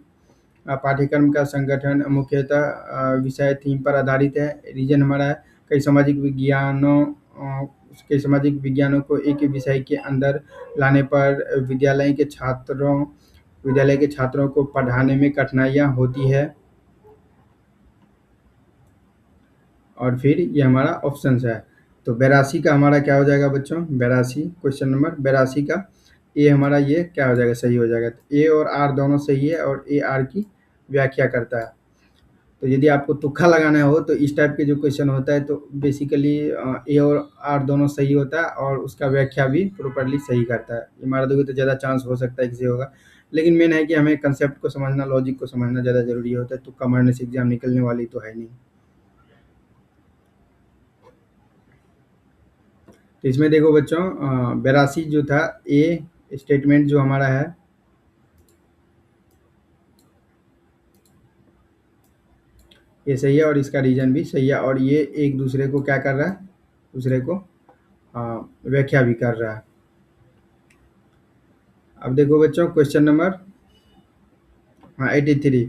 पाठ्यक्रम का संगठन मुख्यतः विषय थीम पर आधारित है। रीजन हमारा है कई सामाजिक विज्ञानों को एक विषय के अंदर लाने पर विद्यालय के छात्रों को पढ़ाने में कठिनाइयाँ होती है। और फिर ये हमारा ऑप्शन है। तो 82 का हमारा क्या हो जाएगा बच्चों? 82 क्वेश्चन नंबर 82 का ए हमारा ये क्या हो जाएगा? सही हो जाएगा। तो ए और आर दोनों सही है और ए आर की व्याख्या करता है। तो यदि आपको तुक्का लगाना हो तो इस टाइप के जो क्वेश्चन होता है तो बेसिकली ए और आर दोनों सही होता है और उसका व्याख्या भी प्रॉपर्ली सही करता है। ये मार दोगे तो ज़्यादा चांस हो सकता है कि सही होगा, लेकिन मेन है कि हमें कंसेप्ट को समझना, लॉजिक को समझना ज़्यादा ज़रूरी होता है। तुक्का मारने से एग्जाम निकलने वाली तो है नहीं। तो इसमें देखो बच्चों 82 जो था ए स्टेटमेंट जो हमारा है, ये सही है और इसका रीजन भी सही है, और ये एक दूसरे को क्या कर रहा है, दूसरे को व्याख्या भी कर रहा है। अब देखो बच्चों क्वेश्चन नंबर 83।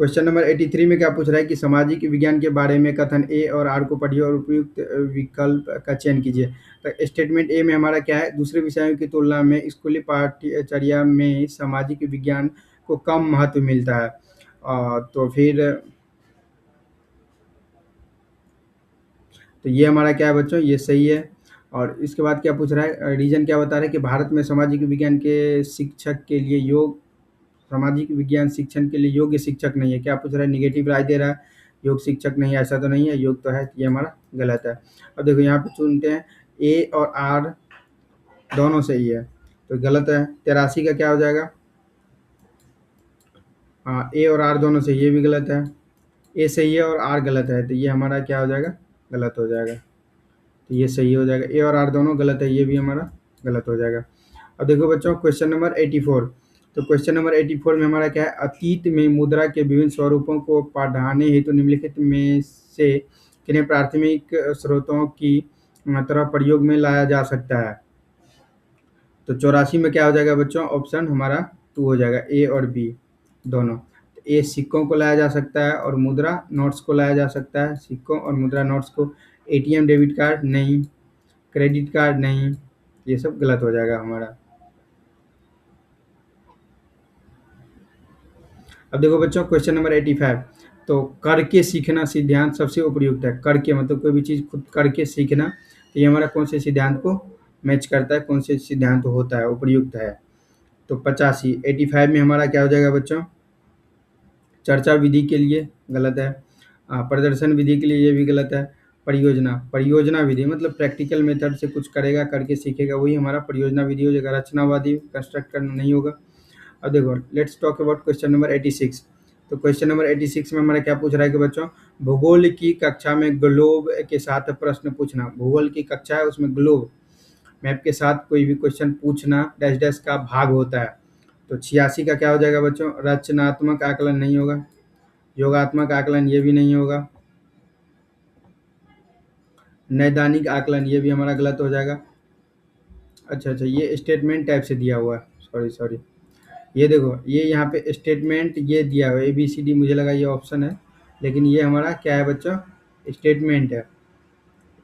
क्वेश्चन नंबर 83 में क्या पूछ रहा है कि सामाजिक विज्ञान के बारे में कथन ए और आर को पढ़िए और उपयुक्त विकल्प का चयन कीजिए। तो स्टेटमेंट ए में हमारा क्या है, दूसरे विषयों की तुलना में स्कूली पाठ्यचर्या में सामाजिक विज्ञान को कम महत्व मिलता है। तो फिर तो ये हमारा क्या है बच्चों, ये सही है। और इसके बाद क्या पूछ रहा है, रीजन क्या बता रहा है कि भारत में सामाजिक विज्ञान के शिक्षक के लिए योग सामाजिक विज्ञान शिक्षण के लिए योग्य शिक्षक नहीं है। क्या पूछ रहा है, निगेटिव राय दे रहा है, योग शिक्षक नहीं है, ऐसा तो नहीं है, योग तो है, ये हमारा गलत है। अब देखो यहाँ पे चुनते हैं ए और आर दोनों सही है, तो गलत है। 83 का क्या हो जाएगा, हाँ ए और आर दोनों सही, ये भी गलत है। ए सही है और आर गलत है, तो ये हमारा क्या हो जाएगा, गलत हो जाएगा। तो ये सही हो जाएगा, ए और आर दोनों गलत है, ये भी हमारा गलत हो जाएगा। अब देखो बच्चों क्वेश्चन नंबर 84। तो क्वेश्चन नंबर 84 में हमारा क्या है, अतीत में मुद्रा के विभिन्न स्वरूपों को पढ़ाने हेतु निम्नलिखित में से किन्हें प्राथमिक स्रोतों की तरह प्रयोग में लाया जा सकता है। तो 84 में क्या हो जाएगा बच्चों, ऑप्शन हमारा 2 हो जाएगा, ए और बी दोनों। ए सिक्कों को लाया जा सकता है और मुद्रा नोट्स को लाया जा सकता है, सिक्कों और मुद्रा नोट्स को। एटीएम डेबिट कार्ड नहीं, क्रेडिट कार्ड नहीं, ये सब गलत हो जाएगा हमारा। अब देखो बच्चों क्वेश्चन नंबर 85। तो करके सीखना सिद्धांत सबसे उपयुक्त है। करके मतलब कोई भी चीज़ खुद करके सीखना, तो ये हमारा कौन से सिद्धांत को मैच करता है, कौन से सिद्धांत होता है, उपयुक्त है। तो 85 85 में हमारा क्या हो जाएगा बच्चों, चर्चा विधि के लिए गलत है, प्रदर्शन विधि के लिए ये भी गलत है। परियोजना परियोजना विधि मतलब प्रैक्टिकल मेथड से कुछ करेगा, करके सीखेगा, वही हमारा परियोजना विधि हो जाएगा। रचनावादी कंस्ट्रक्ट करना नहीं होगा। अब देखो let's talk about question number 86। तो क्वेश्चन नंबर 86 में हमारा क्या पूछ रहा है कि बच्चों भूगोल की कक्षा में ग्लोब के साथ प्रश्न पूछना। भूगोल की कक्षा है, उसमें ग्लोब मैप के साथ कोई भी क्वेश्चन पूछना डैश डैश का भाग होता है। तो 86 का क्या हो जाएगा बच्चों, रचनात्मक आकलन नहीं होगा, योगात्मक आकलन ये भी नहीं होगा, नैदानिक आकलन ये भी हमारा गलत हो जाएगा। अच्छा अच्छा, ये स्टेटमेंट टाइप से दिया हुआ है, सॉरी सॉरी। ये देखो ये यहाँ पे स्टेटमेंट ये दिया हुआ है ABCD, मुझे लगा ये ऑप्शन है, लेकिन ये हमारा क्या है बच्चों, स्टेटमेंट है।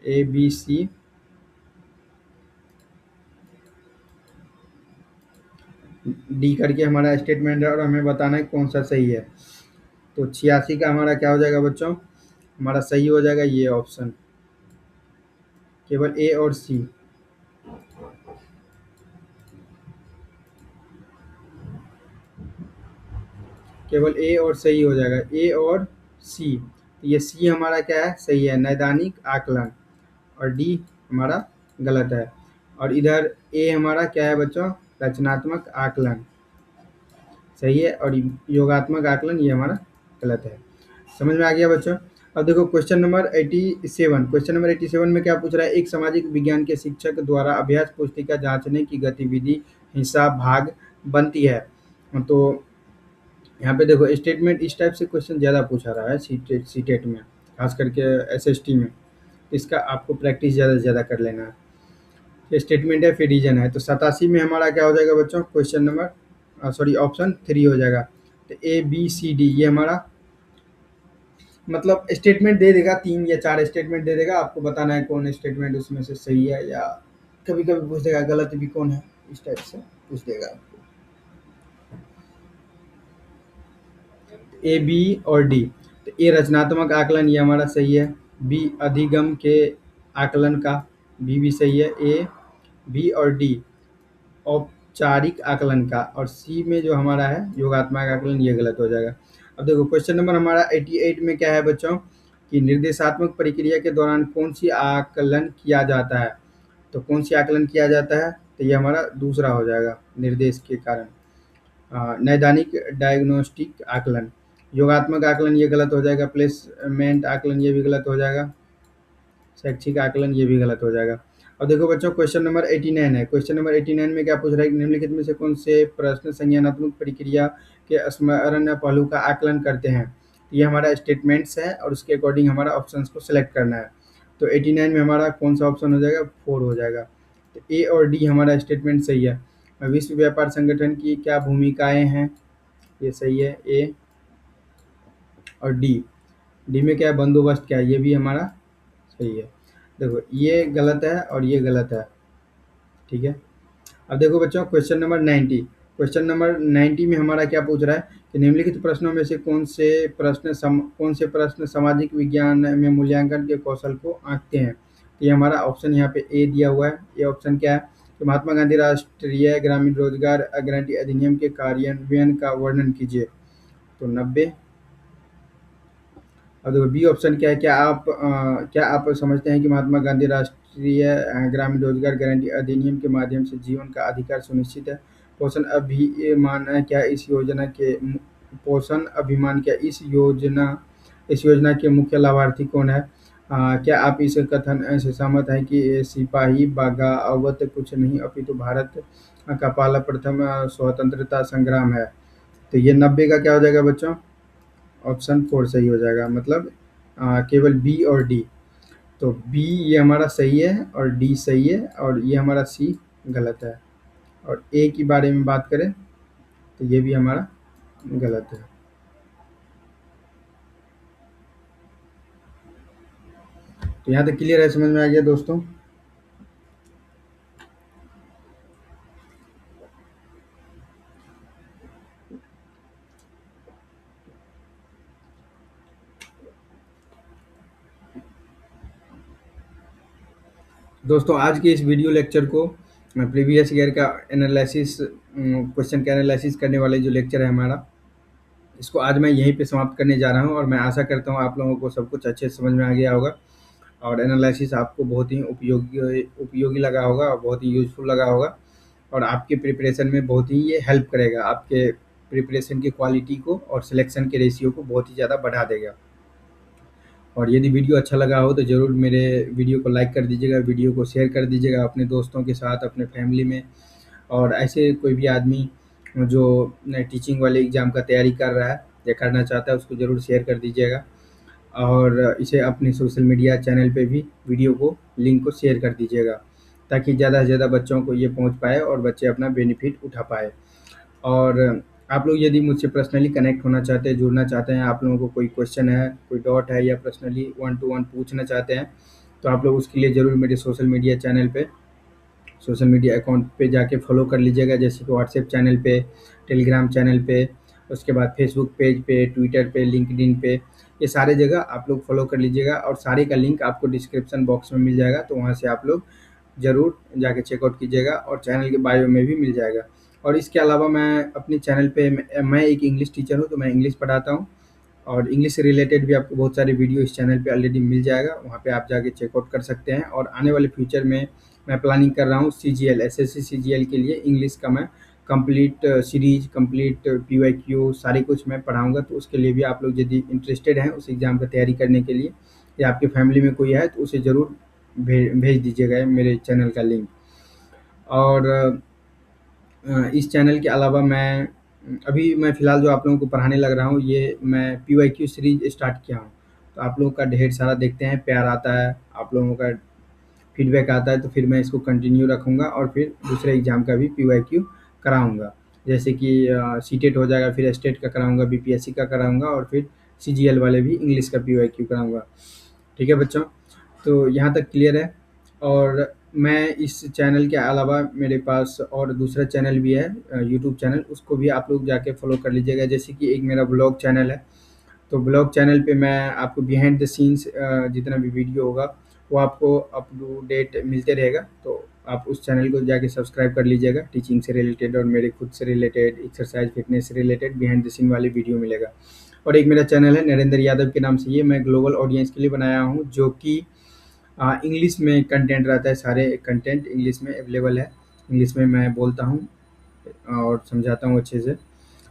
ABC D करके हमारा स्टेटमेंट है और हमें बताना है कौन सा सही है। तो 86 का हमारा क्या हो जाएगा बच्चों, हमारा सही हो जाएगा ये ऑप्शन, केवल A और C। केवल ए और सही हो जाएगा, ए और सी। ये सी हमारा क्या है, सही है, नैदानिक आकलन, और डी हमारा गलत है। और इधर ए हमारा क्या है बच्चों, रचनात्मक आकलन सही है, और योगात्मक आकलन ये हमारा गलत है। समझ में आ गया बच्चों। अब देखो क्वेश्चन नंबर 87। क्वेश्चन नंबर 87 में क्या पूछ रहा है, एक सामाजिक विज्ञान के शिक्षक द्वारा अभ्यास पुस्तिका जांचने की गतिविधि हिसाब भाग बनती है। तो यहाँ पे देखो स्टेटमेंट इस टाइप से क्वेश्चन ज़्यादा पूछा रहा है सीटेट में, खास करके SST में। इसका आपको प्रैक्टिस ज़्यादा से ज़्यादा कर लेना है। ये स्टेटमेंट है फिर रीजन है। तो 87 में हमारा क्या हो जाएगा बच्चों, क्वेश्चन नंबर सॉरी ऑप्शन 3 हो जाएगा। तो ABCD ये हमारा मतलब स्टेटमेंट दे देगा, 3 या 4 स्टेटमेंट दे देगा, आपको बताना है कौन स्टेटमेंट उसमें से सही है, या कभी कभी पूछ देगा गलत भी कौन है, इस टाइप से पूछ देगा आपको। A B और D। तो ए रचनात्मक आकलन ये हमारा सही है, बी अधिगम के आकलन का बी भी सही है, ए बी और डी औपचारिक आकलन का, और सी में जो हमारा है योगात्मक आकलन ये गलत हो जाएगा। अब देखो क्वेश्चन नंबर हमारा 88 में क्या है बच्चों, कि निर्देशात्मक प्रक्रिया के दौरान कौन सी आकलन किया जाता है। तो कौन सी आकलन किया जाता है, तो ये हमारा दूसरा हो जाएगा, निर्देश के कारण। नैदानिक डायग्नोस्टिक आकलन, योगात्मक आकलन ये गलत हो जाएगा, प्लेसमेंट आकलन ये भी गलत हो जाएगा, शैक्षिक आकलन ये भी गलत हो जाएगा। अब देखो बच्चों, क्वेश्चन नंबर 89 है। क्वेश्चन नंबर 89 में क्या पूछ रहा है कि निम्नलिखित में से कौन से प्रश्न संज्ञानात्मक प्रक्रिया के स्मरण पहलू का आकलन करते हैं। तो ये हमारा स्टेटमेंट्स है और उसके अकॉर्डिंग हमारा ऑप्शंस को सिलेक्ट करना है। तो 89 में हमारा कौन सा ऑप्शन हो जाएगा, 4 हो जाएगा। तो ए और डी हमारा स्टेटमेंट सही है। विश्व व्यापार संगठन की क्या भूमिकाएं हैं, ये सही है ए। और डी, डी में क्या है, बंदोबस्त क्या है, ये भी हमारा सही है। देखो ये गलत है और ये गलत है, ठीक है। अब देखो बच्चों, क्वेश्चन नंबर 90। क्वेश्चन नंबर 90 में हमारा क्या पूछ रहा है कि निम्नलिखित प्रश्नों में से कौन से प्रश्न सामाजिक विज्ञान में मूल्यांकन के कौशल को आंकते हैं। तो ये हमारा ऑप्शन यहाँ पे ए दिया हुआ है। ये ऑप्शन क्या है कि महात्मा गांधी राष्ट्रीय ग्रामीण रोजगार गारंटी अधिनियम के कार्यान्वयन का वर्णन कीजिए। तो 90। और देखो बी ऑप्शन क्या है, क्या आप समझते हैं कि महात्मा गांधी राष्ट्रीय ग्रामीण रोजगार गारंटी अधिनियम के माध्यम से जीवन का अधिकार सुनिश्चित है। पोषण अभिमान क्या इस योजना के पोषण अभिमान क्या इस योजना के मुख्य लाभार्थी कौन है। क्या आप इस कथन से सहमत हैं कि सिपाही बगावत कुछ नहीं अपितु भारत का पहला प्रथम स्वतंत्रता संग्राम है। तो ये 90 का क्या हो जाएगा बच्चों, ऑप्शन 4 सही हो जाएगा। मतलब केवल बी और डी। तो बी ये हमारा सही है और डी सही है और ये हमारा सी गलत है। और ए की बारे में बात करें तो ये भी हमारा गलत है। तो यहाँ तक क्लियर है, समझ में आ गया दोस्तों। दोस्तों आज के इस वीडियो लेक्चर को प्रीवियस ईयर का एनालिसिस क्वेश्चन का एनालिसिस करने वाले जो लेक्चर है हमारा, इसको आज मैं यहीं पे समाप्त करने जा रहा हूँ। और मैं आशा करता हूँ आप लोगों को सब कुछ अच्छे से समझ में आ गया होगा और एनालिसिस आपको बहुत ही उपयोगी लगा होगा और बहुत ही यूज़फुल लगा होगा और आपके प्रिपरेशन में बहुत ही ये हेल्प करेगा। आपके प्रिपरेशन की क्वालिटी को और सिलेक्शन के रेशियो को बहुत ही ज़्यादा बढ़ा देगा। और यदि वीडियो अच्छा लगा हो तो ज़रूर मेरे वीडियो को लाइक कर दीजिएगा, वीडियो को शेयर कर दीजिएगा अपने दोस्तों के साथ, अपने फैमिली में। और ऐसे कोई भी आदमी जो टीचिंग वाले एग्ज़ाम का तैयारी कर रहा है या करना चाहता है उसको ज़रूर शेयर कर दीजिएगा। और इसे अपने सोशल मीडिया चैनल पे भी वीडियो को लिंक को शेयर कर दीजिएगा ताकि ज़्यादा से ज़्यादा बच्चों को ये पहुंच पाए और बच्चे अपना बेनिफिट उठा पाए। और आप लोग यदि मुझसे पर्सनली कनेक्ट होना चाहते हैं, जुड़ना चाहते हैं, आप लोगों को कोई क्वेश्चन है, कोई डाउट है या पर्सनली 1 to 1 पूछना चाहते हैं तो आप लोग उसके लिए ज़रूर मेरे सोशल मीडिया अकाउंट पे जाके फॉलो कर लीजिएगा। जैसे कि व्हाट्सएप चैनल पे, टेलीग्राम चैनल पे, उसके बाद फेसबुक पेज पे, ट्विटर पे, लिंक्डइन पे, ये सारे जगह आप लोग फॉलो कर लीजिएगा और सारे का लिंक आपको डिस्क्रिप्शन बॉक्स में मिल जाएगा। तो वहाँ से आप लोग ज़रूर जाके चेकआउट कीजिएगा और चैनल के बायो में भी मिल जाएगा। और इसके अलावा मैं अपने चैनल पे मैं एक इंग्लिश टीचर हूँ, तो मैं इंग्लिश पढ़ाता हूँ और इंग्लिश से रिलेटेड भी आपको बहुत सारे वीडियो इस चैनल पे ऑलरेडी मिल जाएगा। वहाँ पे आप जाके चेकआउट कर सकते हैं। और आने वाले फ्यूचर में मैं प्लानिंग कर रहा हूँ सीजीएल, एसएससी सीजीएल के लिए इंग्लिश का मैं कंप्लीट सीरीज, कंप्लीट पीवाईक्यू सारी कुछ मैं पढ़ाऊँगा। तो उसके लिए भी आप लोग यदि इंटरेस्टेड हैं उस एग्ज़ाम की तैयारी करने के लिए या आपकी फैमिली में कोई है तो उसे ज़रूर भेज दीजिएगा मेरे चैनल का लिंक। और इस चैनल के अलावा मैं फ़िलहाल जो आप लोगों को पढ़ाने लग रहा हूँ ये मैं पीवाईक्यू सीरीज स्टार्ट किया हूँ। तो आप लोगों का ढेर सारा देखते हैं प्यार आता है, आप लोगों का फीडबैक आता है तो फिर मैं इसको कंटिन्यू रखूँगा और फिर दूसरे एग्ज़ाम का भी पीवाईक्यू कराऊँगा। जैसे कि सीटेट हो जाएगा, फिर स्टेट का कराऊँगा, बीपीएससी का कराऊँगा और फिर सीजीएल वाले भी इंग्लिश का पीवाईक्यू कराऊँगा। ठीक है बच्चों, तो यहाँ तक क्लियर है। और मैं इस चैनल के अलावा मेरे पास और दूसरा चैनल भी है यूट्यूब चैनल, उसको भी आप लोग जाके फॉलो कर लीजिएगा। जैसे कि एक मेरा ब्लॉग चैनल है, तो ब्लॉग चैनल पे मैं आपको बिहाइंड द सीन्स जितना भी वीडियो होगा वो आपको अप टू डेट मिलते रहेगा। तो आप उस चैनल को जाके सब्सक्राइब कर लीजिएगा। टीचिंग से रिलेटेड और मेरे खुद से रिलेटेड, एक्सरसाइज फिटनेस से रिलेटेड बिहाइंड द सीन वाली वीडियो मिलेगा। और एक मेरा चैनल है नरेंद्र यादव के नाम से, ये मैं ग्लोबल ऑडियंस के लिए बनाया हूँ जो कि इंग्लिश में कंटेंट रहता है, सारे कंटेंट इंग्लिश में अवेलेबल है। इंग्लिश में मैं बोलता हूँ और समझाता हूँ अच्छे से।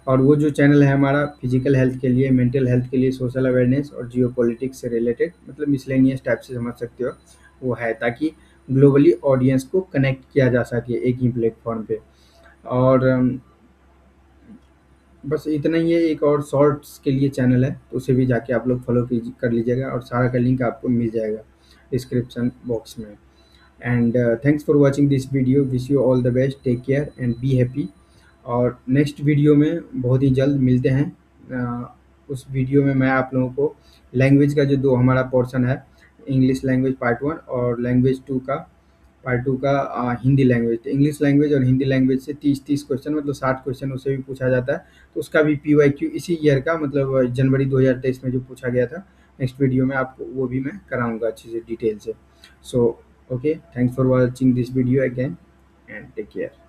और वो जो चैनल है हमारा फिजिकल हेल्थ के लिए, मेंटल हेल्थ के लिए, सोशल अवेयरनेस और जियो पॉलिटिक्स से रिलेटेड, मतलब मिसलेनियस टाइप से समझ सकते हो वो है, ताकि ग्लोबली ऑडियंस को कनेक्ट किया जा सके एक ही प्लेटफॉर्म पे। और बस इतना ही है। एक और शॉर्ट्स के लिए चैनल है, तो उसे भी जाके आप लोग फॉलो कर लीजिएगा, और सारा का लिंक आपको मिल जाएगा डिस्क्रिप्शन बॉक्स में। And thanks for watching this video, wish you all the best, take care and be happy. और नेक्स्ट वीडियो में बहुत ही जल्द मिलते हैं। उस वीडियो में मैं आप लोगों को लैंग्वेज का जो दो हमारा पोर्शन है, इंग्लिश लैंग्वेज पार्ट 1 और लैंग्वेज 2 का पार्ट 2 का हिंदी लैंग्वेज, तो इंग्लिश लैंग्वेज और हिंदी लैंग्वेज से 30-30 क्वेश्चन, मतलब 60 क्वेश्चन उससे भी पूछा जाता है। तो उसका भी पीवाईक्यू इसी ईयर का, मतलब जनवरी 2023 में जो पूछा गया था, नेक्स्ट वीडियो में आपको वो भी मैं कराऊंगा अच्छे से डिटेल से। So okay, thanks for watching this video again and take care.